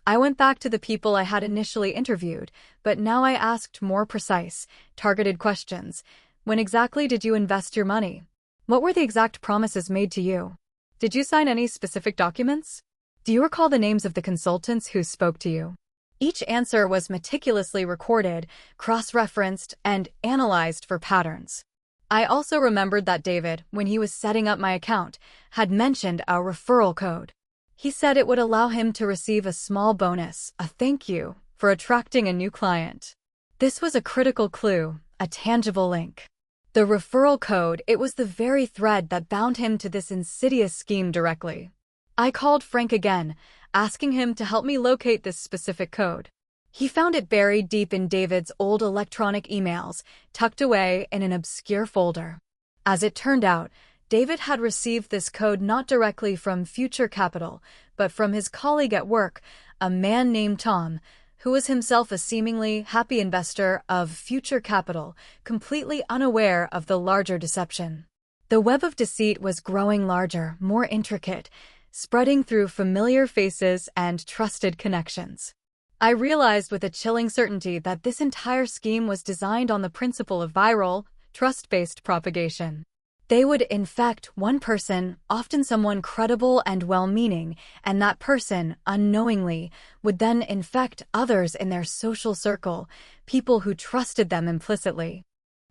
I went back to the people I had initially interviewed, but now I asked more precise, targeted questions. When exactly did you invest your money? What were the exact promises made to you? Did you sign any specific documents? Do you recall the names of the consultants who spoke to you? Each answer was meticulously recorded, cross-referenced, and analyzed for patterns. I also remembered that David, when he was setting up my account, had mentioned a referral code. He said it would allow him to receive a small bonus, a thank you, for attracting a new client. This was a critical clue, a tangible link. The referral code, it was the very thread that bound him to this insidious scheme directly. I called Frank again, asking him to help me locate this specific code. He found it buried deep in David's old electronic emails, tucked away in an obscure folder. As it turned out, David had received this code not directly from Future Capital, but from his colleague at work, a man named Tom, who was himself a seemingly happy investor of Future Capital, completely unaware of the larger deception. The web of deceit was growing larger, more intricate, spreading through familiar faces and trusted connections. I realized with a chilling certainty that this entire scheme was designed on the principle of viral, trust-based propagation. They would infect one person, often someone credible and well-meaning, and that person, unknowingly, would then infect others in their social circle, people who trusted them implicitly.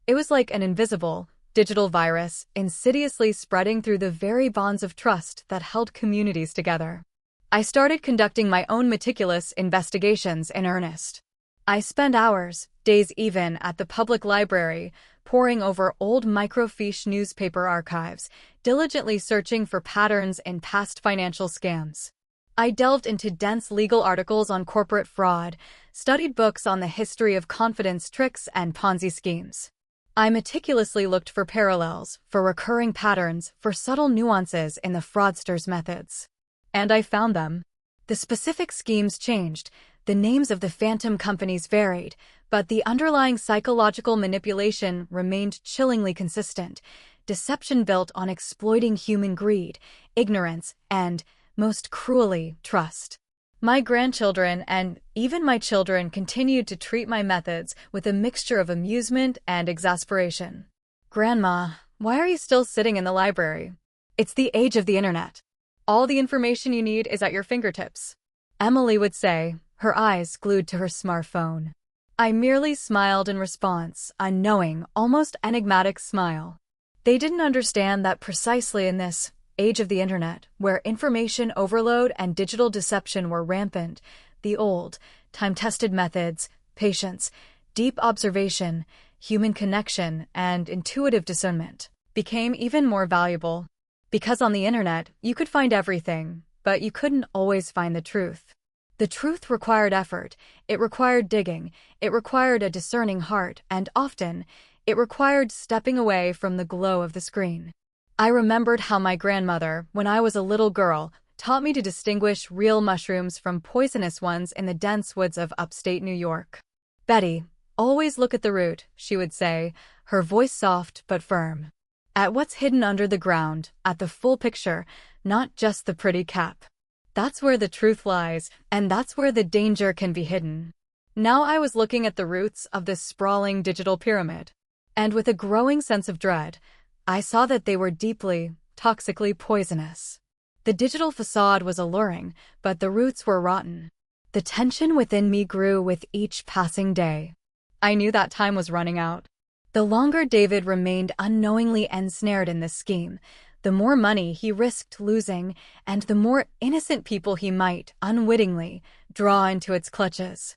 It was like an invisible, digital virus, insidiously spreading through the very bonds of trust that held communities together. I started conducting my own meticulous investigations in earnest. I spent hours, days even, at the public library, poring over old microfiche newspaper archives, diligently searching for patterns in past financial scams. I delved into dense legal articles on corporate fraud, studied books on the history of confidence tricks and Ponzi schemes. I meticulously looked for parallels, for recurring patterns, for subtle nuances in the fraudsters' methods. And I found them. The specific schemes changed, the names of the phantom companies varied, but the underlying psychological manipulation remained chillingly consistent: deception built on exploiting human greed, ignorance, and, most cruelly, trust. My grandchildren and even my children continued to treat my methods with a mixture of amusement and exasperation. "Grandma, why are you still sitting in the library? It's the age of the internet. All the information you need is at your fingertips," Emily would say, her eyes glued to her smartphone. I merely smiled in response, a knowing, almost enigmatic smile. They didn't understand that precisely in this age of the internet, where information overload and digital deception were rampant, the old, time-tested methods, patience, deep observation, human connection, and intuitive discernment became even more valuable. Because on the internet, you could find everything, but you couldn't always find the truth. The truth required effort, it required digging, it required a discerning heart, and often, it required stepping away from the glow of the screen. I remembered how my grandmother, when I was a little girl, taught me to distinguish real mushrooms from poisonous ones in the dense woods of upstate New York. "Betty, always look at the root," she would say, her voice soft but firm. "At what's hidden under the ground, at the full picture, not just the pretty cap. That's where the truth lies, and that's where the danger can be hidden." Now I was looking at the roots of this sprawling digital pyramid. And with a growing sense of dread, I saw that they were deeply, toxically poisonous. The digital facade was alluring, but the roots were rotten. The tension within me grew with each passing day. I knew that time was running out. The longer David remained unknowingly ensnared in this scheme, the more money he risked losing, and the more innocent people he might, unwittingly, draw into its clutches.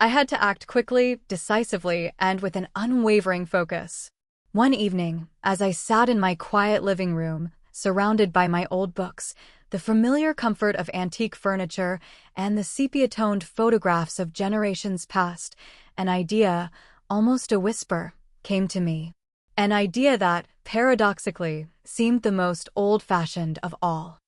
I had to act quickly, decisively, and with an unwavering focus. One evening, as I sat in my quiet living room, surrounded by my old books, the familiar comfort of antique furniture, and the sepia-toned photographs of generations past, an idea, almost a whisper, came to me. An idea that, paradoxically, seemed the most old-fashioned of all.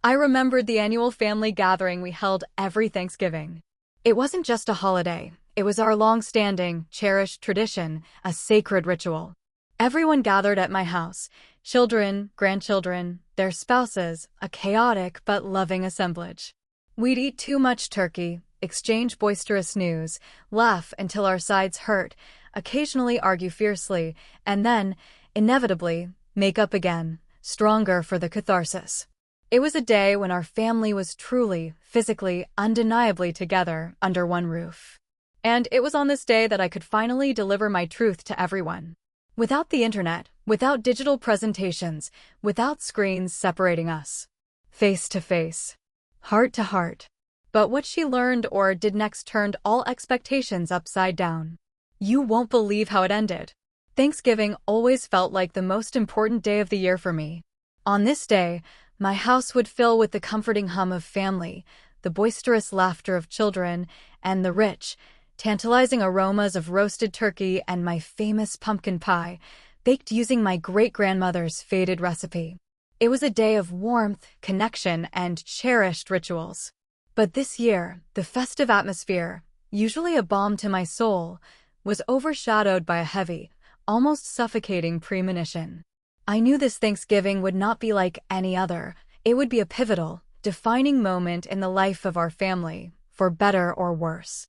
I remembered the annual family gathering we held every Thanksgiving. It wasn't just a holiday, it was our long-standing, cherished tradition, a sacred ritual. Everyone gathered at my house, children, grandchildren, their spouses, a chaotic but loving assemblage. We'd eat too much turkey, exchange boisterous news, laugh until our sides hurt, occasionally argue fiercely, and then, inevitably, make up again, stronger for the catharsis. It was a day when our family was truly, physically, undeniably together under one roof. And it was on this day that I could finally deliver my truth to everyone. Without the internet, without digital presentations, without screens separating us. Face to face. Heart to heart. But what she learned or did next turned all expectations upside down. You won't believe how it ended. Thanksgiving always felt like the most important day of the year for me. On this day, my house would fill with the comforting hum of family, the boisterous laughter of children, and the rich, tantalizing aromas of roasted turkey and my famous pumpkin pie, baked using my great-grandmother's faded recipe. It was a day of warmth, connection, and cherished rituals. But this year, the festive atmosphere, usually a balm to my soul, was overshadowed by a heavy, almost suffocating premonition. I knew this Thanksgiving would not be like any other. It would be a pivotal, defining moment in the life of our family, for better or worse.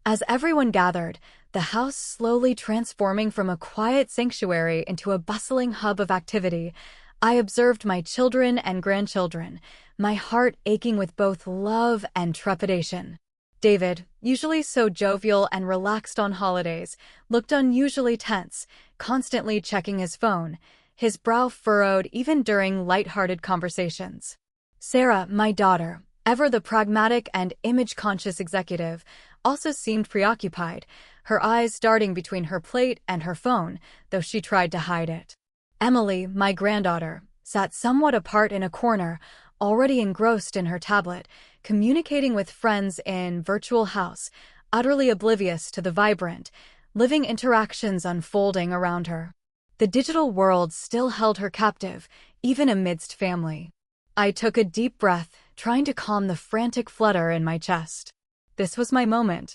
As everyone gathered, the house slowly transforming from a quiet sanctuary into a bustling hub of activity, I observed my children and grandchildren, my heart aching with both love and trepidation. David, usually so jovial and relaxed on holidays, looked unusually tense, constantly checking his phone, his brow furrowed even during light-hearted conversations. Sarah, my daughter, ever the pragmatic and image-conscious executive, also seemed preoccupied, her eyes darting between her plate and her phone, though she tried to hide it. Emily, my granddaughter, sat somewhat apart in a corner, already engrossed in her tablet, communicating with friends in virtual house, utterly oblivious to the vibrant, living interactions unfolding around her. The digital world still held her captive, even amidst family. I took a deep breath, trying to calm the frantic flutter in my chest. This was my moment.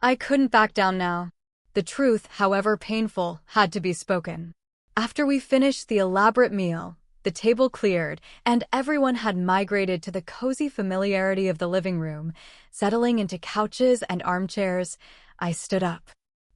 I couldn't back down now. The truth, however painful, had to be spoken. After we finished the elaborate meal, the table cleared, and everyone had migrated to the cozy familiarity of the living room, settling into couches and armchairs, I stood up.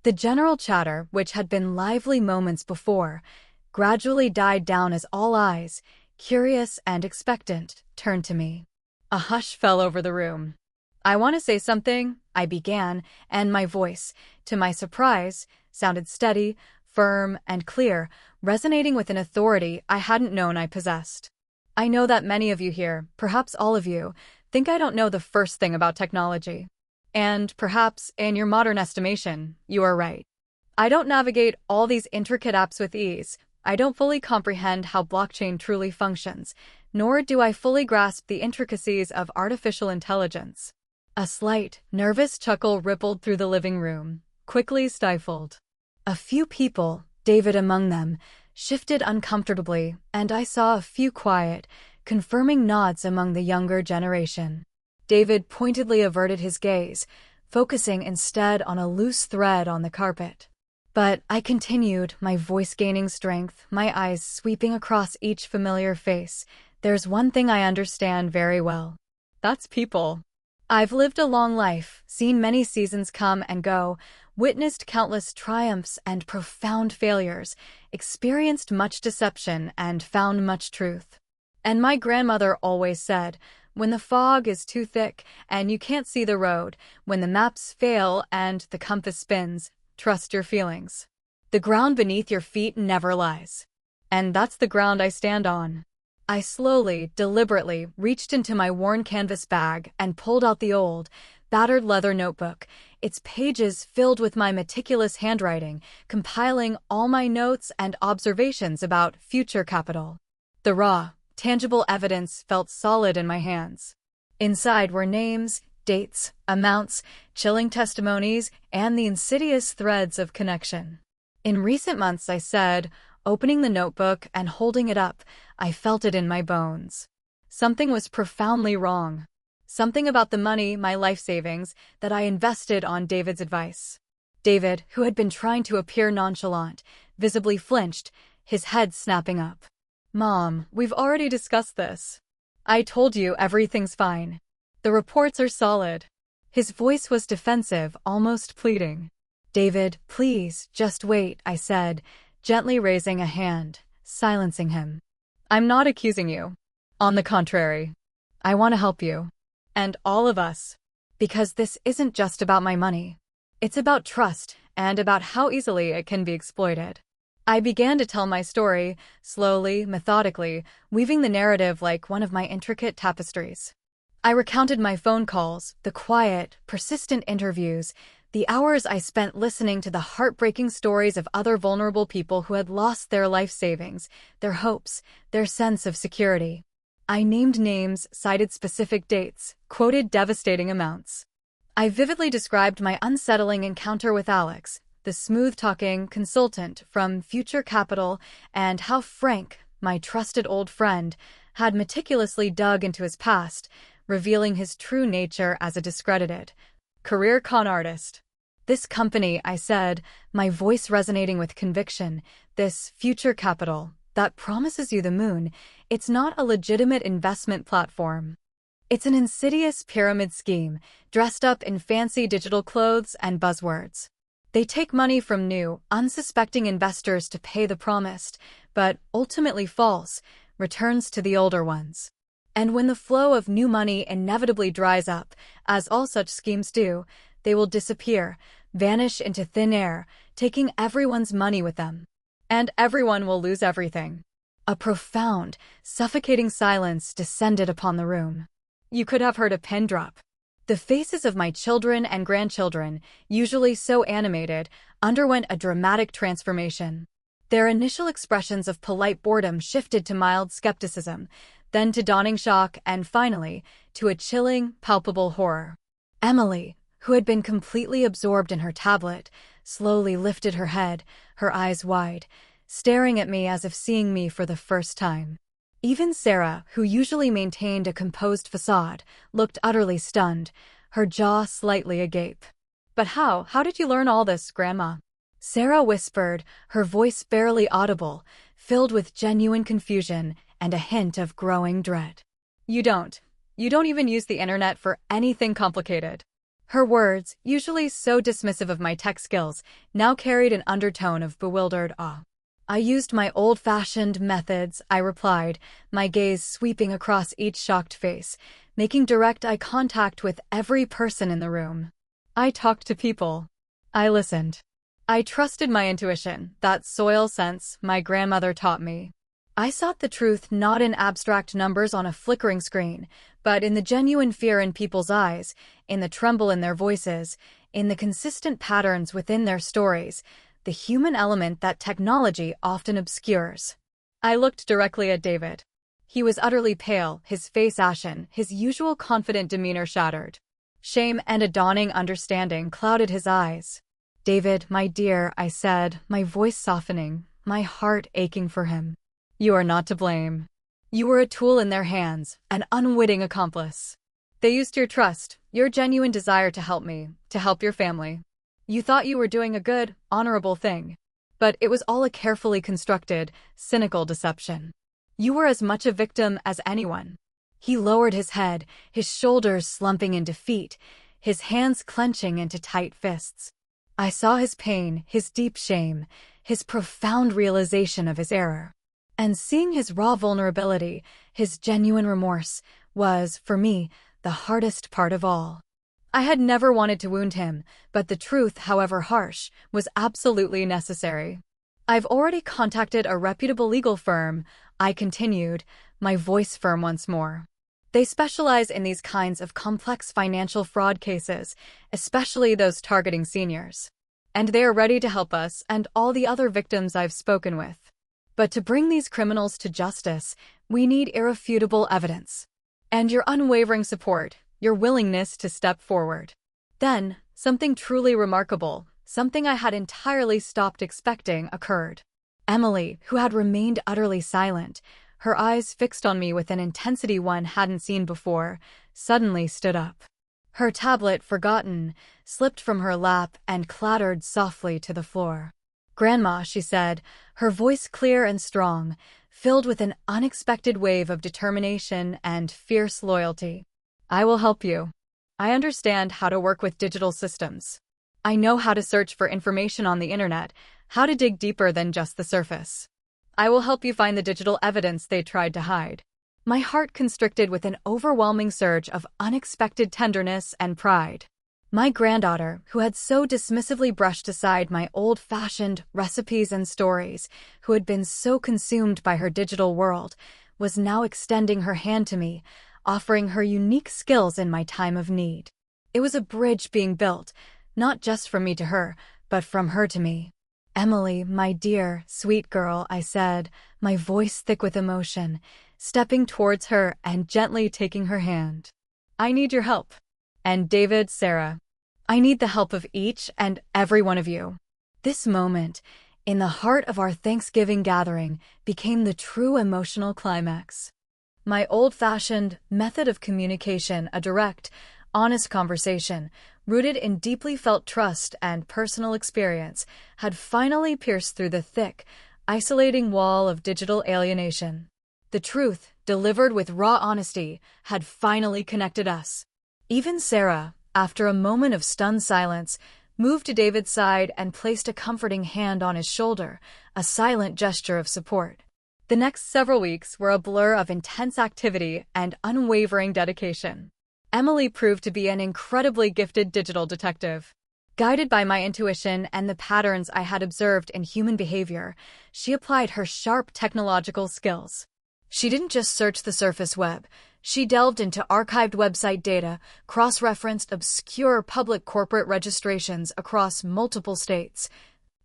The general chatter, which had been lively moments before, gradually died down as all eyes, curious and expectant, turned to me. A hush fell over the room. "I want to say something," I began, and my voice, to my surprise, sounded steady, firm, and clear, resonating with an authority I hadn't known I possessed. "I know that many of you here, perhaps all of you, think I don't know the first thing about technology. And perhaps, in your modern estimation, you are right. I don't navigate all these intricate apps with ease. I don't fully comprehend how blockchain truly functions, nor do I fully grasp the intricacies of artificial intelligence. A slight, nervous chuckle rippled through the living room, quickly stifled. A few people, David among them, shifted uncomfortably, and I saw a few quiet, confirming nods among the younger generation. David pointedly averted his gaze, focusing instead on a loose thread on the carpet. But I continued, my voice gaining strength, my eyes sweeping across each familiar face. There's one thing I understand very well. That's people. I've lived a long life, seen many seasons come and go, witnessed countless triumphs and profound failures, experienced much deception and found much truth. And my grandmother always said, when the fog is too thick and you can't see the road, when the maps fail and the compass spins, trust your feelings. The ground beneath your feet never lies. And that's the ground I stand on. I slowly, deliberately reached into my worn canvas bag and pulled out the old, battered leather notebook, its pages filled with my meticulous handwriting, compiling all my notes and observations about future capital. The raw, tangible evidence felt solid in my hands. Inside were names, dates, amounts, chilling testimonies, and the insidious threads of connection. In recent months, I said, opening the notebook and holding it up, I felt it in my bones. Something was profoundly wrong. Something about the money, my life savings, that I invested on David's advice. David, who had been trying to appear nonchalant, visibly flinched, his head snapping up. Mom, we've already discussed this. I told you everything's fine. The reports are solid. His voice was defensive, almost pleading. David, please, just wait, I said, gently raising a hand, silencing him. I'm not accusing you. On the contrary, I want to help you. And all of us. Because this isn't just about my money. It's about trust and about how easily it can be exploited. I began to tell my story, slowly, methodically, weaving the narrative like one of my intricate tapestries. I recounted my phone calls, the quiet, persistent interviews, the hours I spent listening to the heartbreaking stories of other vulnerable people who had lost their life savings, their hopes, their sense of security. I named names, cited specific dates, quoted devastating amounts. I vividly described my unsettling encounter with Alex, the smooth-talking consultant from Future Capital, and how Frank, my trusted old friend, had meticulously dug into his past, revealing his true nature as a discredited career con artist. This company, I said, my voice resonating with conviction, this Future Capital, that promises you the moon, it's not a legitimate investment platform. It's an insidious pyramid scheme, dressed up in fancy digital clothes and buzzwords. They take money from new, unsuspecting investors to pay the promised, but ultimately false, returns to the older ones. And when the flow of new money inevitably dries up, as all such schemes do, they will disappear, vanish into thin air, taking everyone's money with them. And everyone will lose everything. A profound, suffocating silence descended upon the room. You could have heard a pin drop. The faces of my children and grandchildren, usually so animated, underwent a dramatic transformation. Their initial expressions of polite boredom shifted to mild skepticism, then to dawning shock, and finally, to a chilling, palpable horror. Emily, who had been completely absorbed in her tablet, slowly lifted her head, her eyes wide, staring at me as if seeing me for the first time. Even Sarah, who usually maintained a composed facade, looked utterly stunned, her jaw slightly agape. But how did you learn all this, Grandma? Sarah whispered, her voice barely audible, filled with genuine confusion and a hint of growing dread. You don't even use the internet for anything complicated. Her words, usually so dismissive of my tech skills, now carried an undertone of bewildered awe. I used my old-fashioned methods, I replied, my gaze sweeping across each shocked face, making direct eye contact with every person in the room. I talked to people. I listened. I trusted my intuition, that soil sense my grandmother taught me. I sought the truth not in abstract numbers on a flickering screen, but in the genuine fear in people's eyes, in the tremble in their voices, in the consistent patterns within their stories, the human element that technology often obscures. I looked directly at David. He was utterly pale, his face ashen, his usual confident demeanor shattered. Shame and a dawning understanding clouded his eyes. "David, my dear," I said, my voice softening, my heart aching for him. "You are not to blame. You were a tool in their hands, an unwitting accomplice. They used your trust, your genuine desire to help me, to help your family. You thought you were doing a good, honorable thing. But it was all a carefully constructed, cynical deception. You were as much a victim as anyone." He lowered his head, his shoulders slumping in defeat, his hands clenching into tight fists. I saw his pain, his deep shame, his profound realization of his error. And seeing his raw vulnerability, his genuine remorse, was, for me, the hardest part of all. I had never wanted to wound him, but the truth, however harsh, was absolutely necessary. "I've already contacted a reputable legal firm," I continued, my voice firm once more. "They specialize in these kinds of complex financial fraud cases, especially those targeting seniors. And they are ready to help us and all the other victims I've spoken with. But to bring these criminals to justice, we need irrefutable evidence. And your unwavering support, your willingness to step forward." Then, something truly remarkable, something I had entirely stopped expecting, occurred. Emily, who had remained utterly silent, her eyes fixed on me with an intensity one hadn't seen before, suddenly stood up. Her tablet, forgotten, slipped from her lap and clattered softly to the floor. "Grandma," she said, her voice clear and strong, filled with an unexpected wave of determination and fierce loyalty. "I will help you. I understand how to work with digital systems. I know how to search for information on the internet, how to dig deeper than just the surface. I will help you find the digital evidence they tried to hide." My heart constricted with an overwhelming surge of unexpected tenderness and pride. My granddaughter, who had so dismissively brushed aside my old-fashioned recipes and stories, who had been so consumed by her digital world, was now extending her hand to me, offering her unique skills in my time of need. It was a bridge being built, not just from me to her, but from her to me. "Emily, my dear, sweet girl," I said, my voice thick with emotion, stepping towards her and gently taking her hand. "I need your help. And David, Sarah, I need the help of each and every one of you." This moment, in the heart of our Thanksgiving gathering, became the true emotional climax. My old-fashioned method of communication, a direct, honest conversation, rooted in deeply felt trust and personal experience, had finally pierced through the thick, isolating wall of digital alienation. The truth, delivered with raw honesty, had finally connected us. Even Sarah, after a moment of stunned silence, moved to David's side and placed a comforting hand on his shoulder, a silent gesture of support. The next several weeks were a blur of intense activity and unwavering dedication. Emily proved to be an incredibly gifted digital detective. Guided by my intuition and the patterns I had observed in human behavior, she applied her sharp technological skills. She didn't just search the surface web. She delved into archived website data, cross-referenced obscure public corporate registrations across multiple states,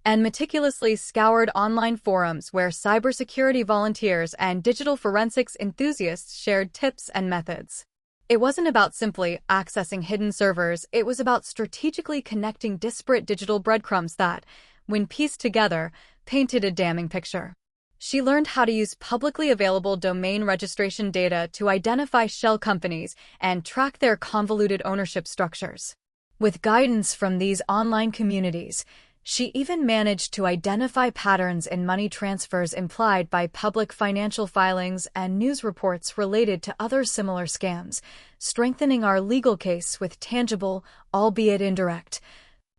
and meticulously scoured online forums where cybersecurity volunteers and digital forensics enthusiasts shared tips and methods. It wasn't about simply accessing hidden servers, it was about strategically connecting disparate digital breadcrumbs that, when pieced together, painted a damning picture. She learned how to use publicly available domain registration data to identify shell companies and track their convoluted ownership structures. With guidance from these online communities, she even managed to identify patterns in money transfers implied by public financial filings and news reports related to other similar scams, strengthening our legal case with tangible, albeit indirect,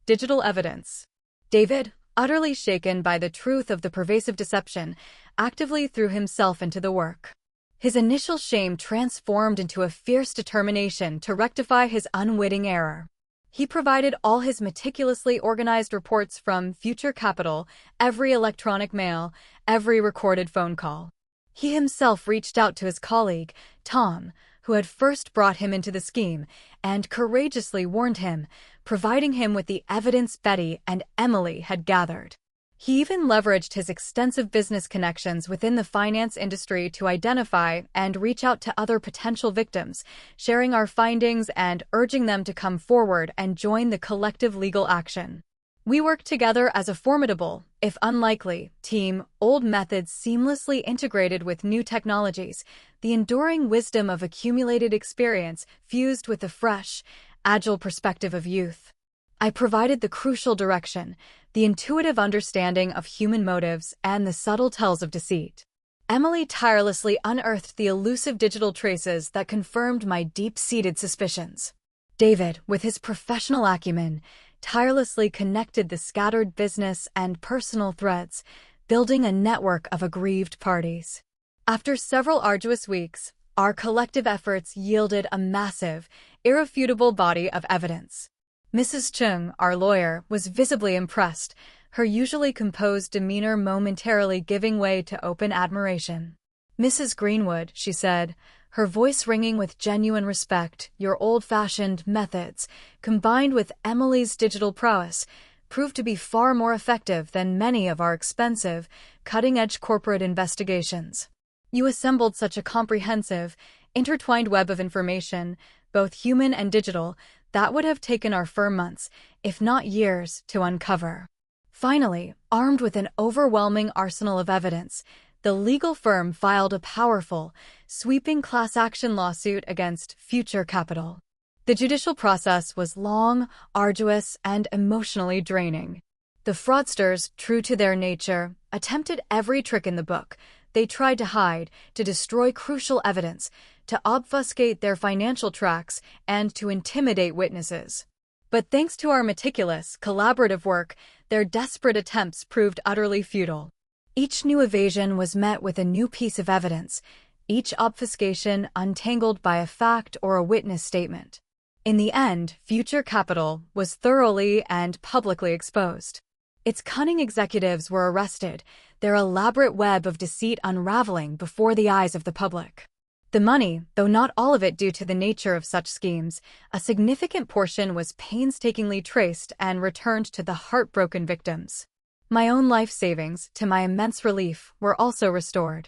digital evidence. David, utterly shaken by the truth of the pervasive deception, actively threw himself into the work. His initial shame transformed into a fierce determination to rectify his unwitting error. He provided all his meticulously organized reports from Future Capital, every electronic mail, every recorded phone call. He himself reached out to his colleague, Tom, who had first brought him into the scheme, and courageously warned him, providing him with the evidence Betty and Emily had gathered. He even leveraged his extensive business connections within the finance industry to identify and reach out to other potential victims, sharing our findings and urging them to come forward and join the collective legal action. We worked together as a formidable, if unlikely, team, old methods seamlessly integrated with new technologies, the enduring wisdom of accumulated experience fused with the fresh, agile perspective of youth. I provided the crucial direction, the intuitive understanding of human motives, and the subtle tells of deceit. Emily tirelessly unearthed the elusive digital traces that confirmed my deep-seated suspicions. David, with his professional acumen, tirelessly connected the scattered business and personal threads, building a network of aggrieved parties. After several arduous weeks, our collective efforts yielded a massive, irrefutable body of evidence. Mrs. Chung, our lawyer, was visibly impressed, her usually composed demeanor momentarily giving way to open admiration. "Mrs. Greenwood," she said, her voice ringing with genuine respect, "your old-fashioned methods, combined with Emily's digital prowess, proved to be far more effective than many of our expensive, cutting-edge corporate investigations. You assembled such a comprehensive, intertwined web of information, both human and digital, that would have taken our firm months, if not years, to uncover." Finally, armed with an overwhelming arsenal of evidence, the legal firm filed a powerful, sweeping class action lawsuit against Future Capital. The judicial process was long, arduous, and emotionally draining. The fraudsters, true to their nature, attempted every trick in the book. They tried to hide, to destroy crucial evidence, to obfuscate their financial tracks, and to intimidate witnesses. But thanks to our meticulous, collaborative work, their desperate attempts proved utterly futile. Each new evasion was met with a new piece of evidence, each obfuscation untangled by a fact or a witness statement. In the end, Future Capital was thoroughly and publicly exposed. Its cunning executives were arrested, their elaborate web of deceit unraveling before the eyes of the public. The money, though not all of it due to the nature of such schemes, a significant portion was painstakingly traced and returned to the heartbroken victims. My own life savings, to my immense relief, were also restored.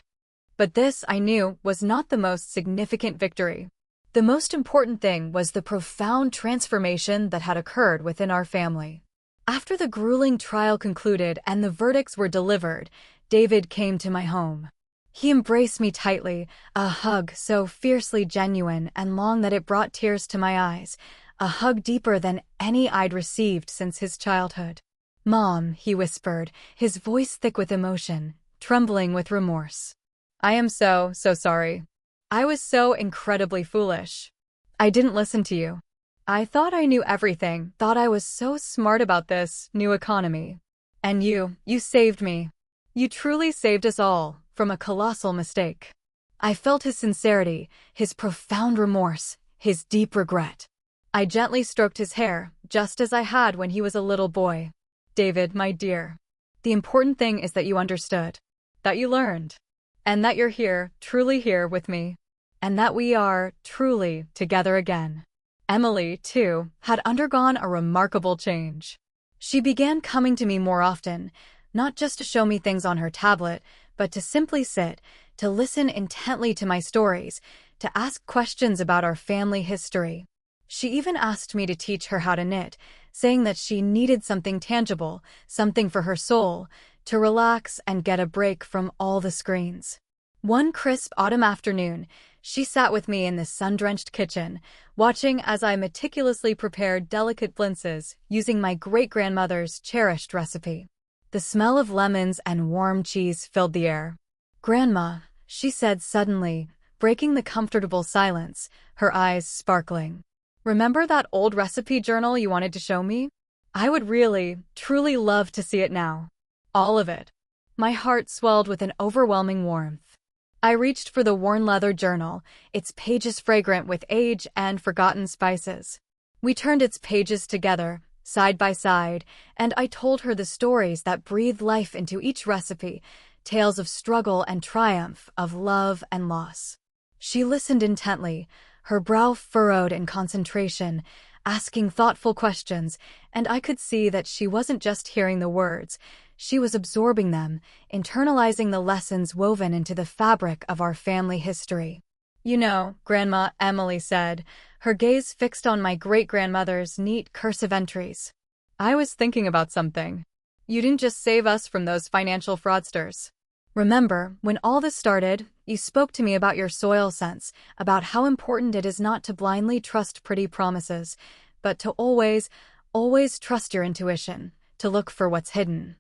But this, I knew, was not the most significant victory. The most important thing was the profound transformation that had occurred within our family. After the grueling trial concluded and the verdicts were delivered, David came to my home. He embraced me tightly, a hug so fiercely genuine and long that it brought tears to my eyes, a hug deeper than any I'd received since his childhood. "Mom," he whispered, his voice thick with emotion, trembling with remorse. "I am so sorry. I was so incredibly foolish. I didn't listen to you. I thought I knew everything, thought I was so smart about this new economy. And you saved me. You truly saved us all from a colossal mistake." I felt his sincerity, his profound remorse, his deep regret. I gently stroked his hair, just as I had when he was a little boy. "David, my dear, the important thing is that you understood, that you learned, and that you're here, truly here with me, and that we are truly together again." Emily, too, had undergone a remarkable change. She began coming to me more often, not just to show me things on her tablet, but to simply sit, to listen intently to my stories, to ask questions about our family history. She even asked me to teach her how to knit, saying that she needed something tangible, something for her soul, to relax and get a break from all the screens. One crisp autumn afternoon, she sat with me in the sun-drenched kitchen, watching as I meticulously prepared delicate blintzes using my great-grandmother's cherished recipe. The smell of lemons and warm cheese filled the air. "Grandma," she said suddenly, breaking the comfortable silence, her eyes sparkling. "Remember that old recipe journal you wanted to show me? I would really, truly love to see it now. All of it." My heart swelled with an overwhelming warmth. I reached for the worn leather journal, its pages fragrant with age and forgotten spices. We turned its pages together, side by side, and I told her the stories that breathed life into each recipe, tales of struggle and triumph, of love and loss. She listened intently, her brow furrowed in concentration, asking thoughtful questions, and I could see that she wasn't just hearing the words, She was absorbing them, internalizing the lessons woven into the fabric of our family history. "You know," Grandma Emily said, her gaze fixed on my great-grandmother's neat cursive entries. "I was thinking about something. You didn't just save us from those financial fraudsters. Remember, when all this started, you spoke to me about your soil sense, about how important it is not to blindly trust pretty promises, but to always trust your intuition, to look for what's hidden."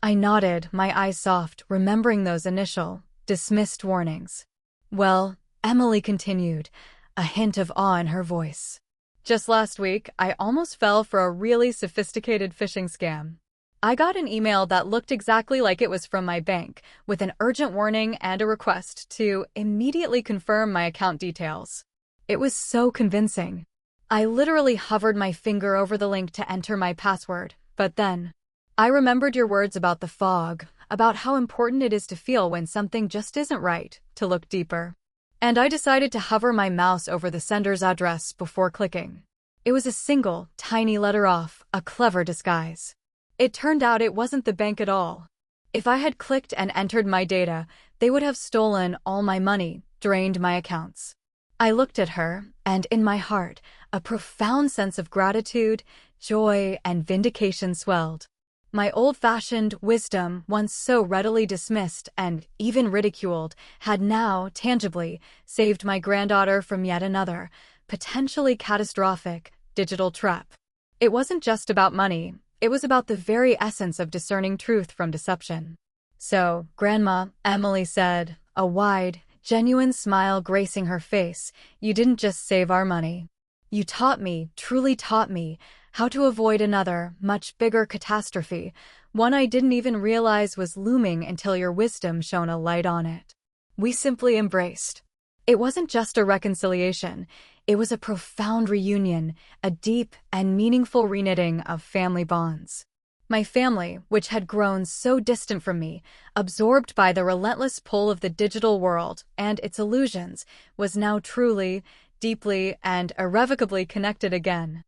I nodded, my eyes soft, remembering those initial, dismissed warnings. "Well," Emily continued, a hint of awe in her voice, "just last week, I almost fell for a really sophisticated phishing scam. I got an email that looked exactly like it was from my bank, with an urgent warning and a request to immediately confirm my account details. It was so convincing. I literally hovered my finger over the link to enter my password, but then I remembered your words about the fog, about how important it is to feel when something just isn't right, to look deeper. And I decided to hover my mouse over the sender's address before clicking. It was a single, tiny letter off, a clever disguise. It turned out it wasn't the bank at all. If I had clicked and entered my data, they would have stolen all my money, drained my accounts." I looked at her, and in my heart, a profound sense of gratitude, joy, and vindication swelled. My old-fashioned wisdom, once so readily dismissed and even ridiculed, had now, tangibly, saved my granddaughter from yet another, potentially catastrophic, digital trap. It wasn't just about money, it was about the very essence of discerning truth from deception. "So, Grandma," Emily said, a wide, genuine smile gracing her face, "you didn't just save our money. You taught me, truly taught me, how to avoid another, much bigger catastrophe, one I didn't even realize was looming until your wisdom shone a light on it." We simply embraced. It wasn't just a reconciliation, it was a profound reunion, a deep and meaningful reknitting of family bonds. My family, which had grown so distant from me, absorbed by the relentless pull of the digital world and its illusions, was now truly, deeply, and irrevocably connected again.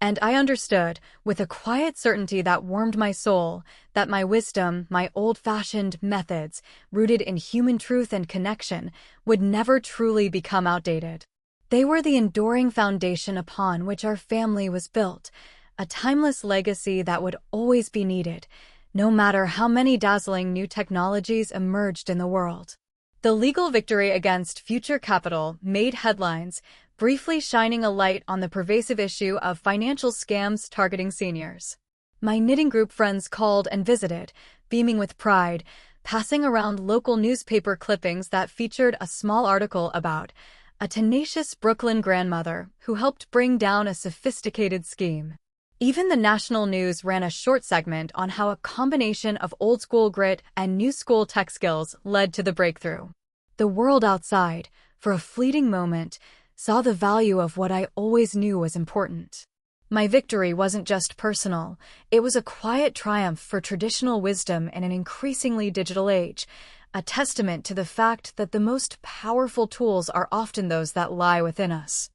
And I understood, with a quiet certainty that warmed my soul, that my wisdom, my old-fashioned methods, rooted in human truth and connection, would never truly become outdated. They were the enduring foundation upon which our family was built, a timeless legacy that would always be needed, no matter how many dazzling new technologies emerged in the world. The legal victory against Future Capital made headlines, briefly shining a light on the pervasive issue of financial scams targeting seniors. My knitting group friends called and visited, beaming with pride, passing around local newspaper clippings that featured a small article about a tenacious Brooklyn grandmother who helped bring down a sophisticated scheme. Even the national news ran a short segment on how a combination of old-school grit and new-school tech skills led to the breakthrough. The world outside, for a fleeting moment, saw the value of what I always knew was important. My victory wasn't just personal, it was a quiet triumph for traditional wisdom in an increasingly digital age, a testament to the fact that the most powerful tools are often those that lie within us.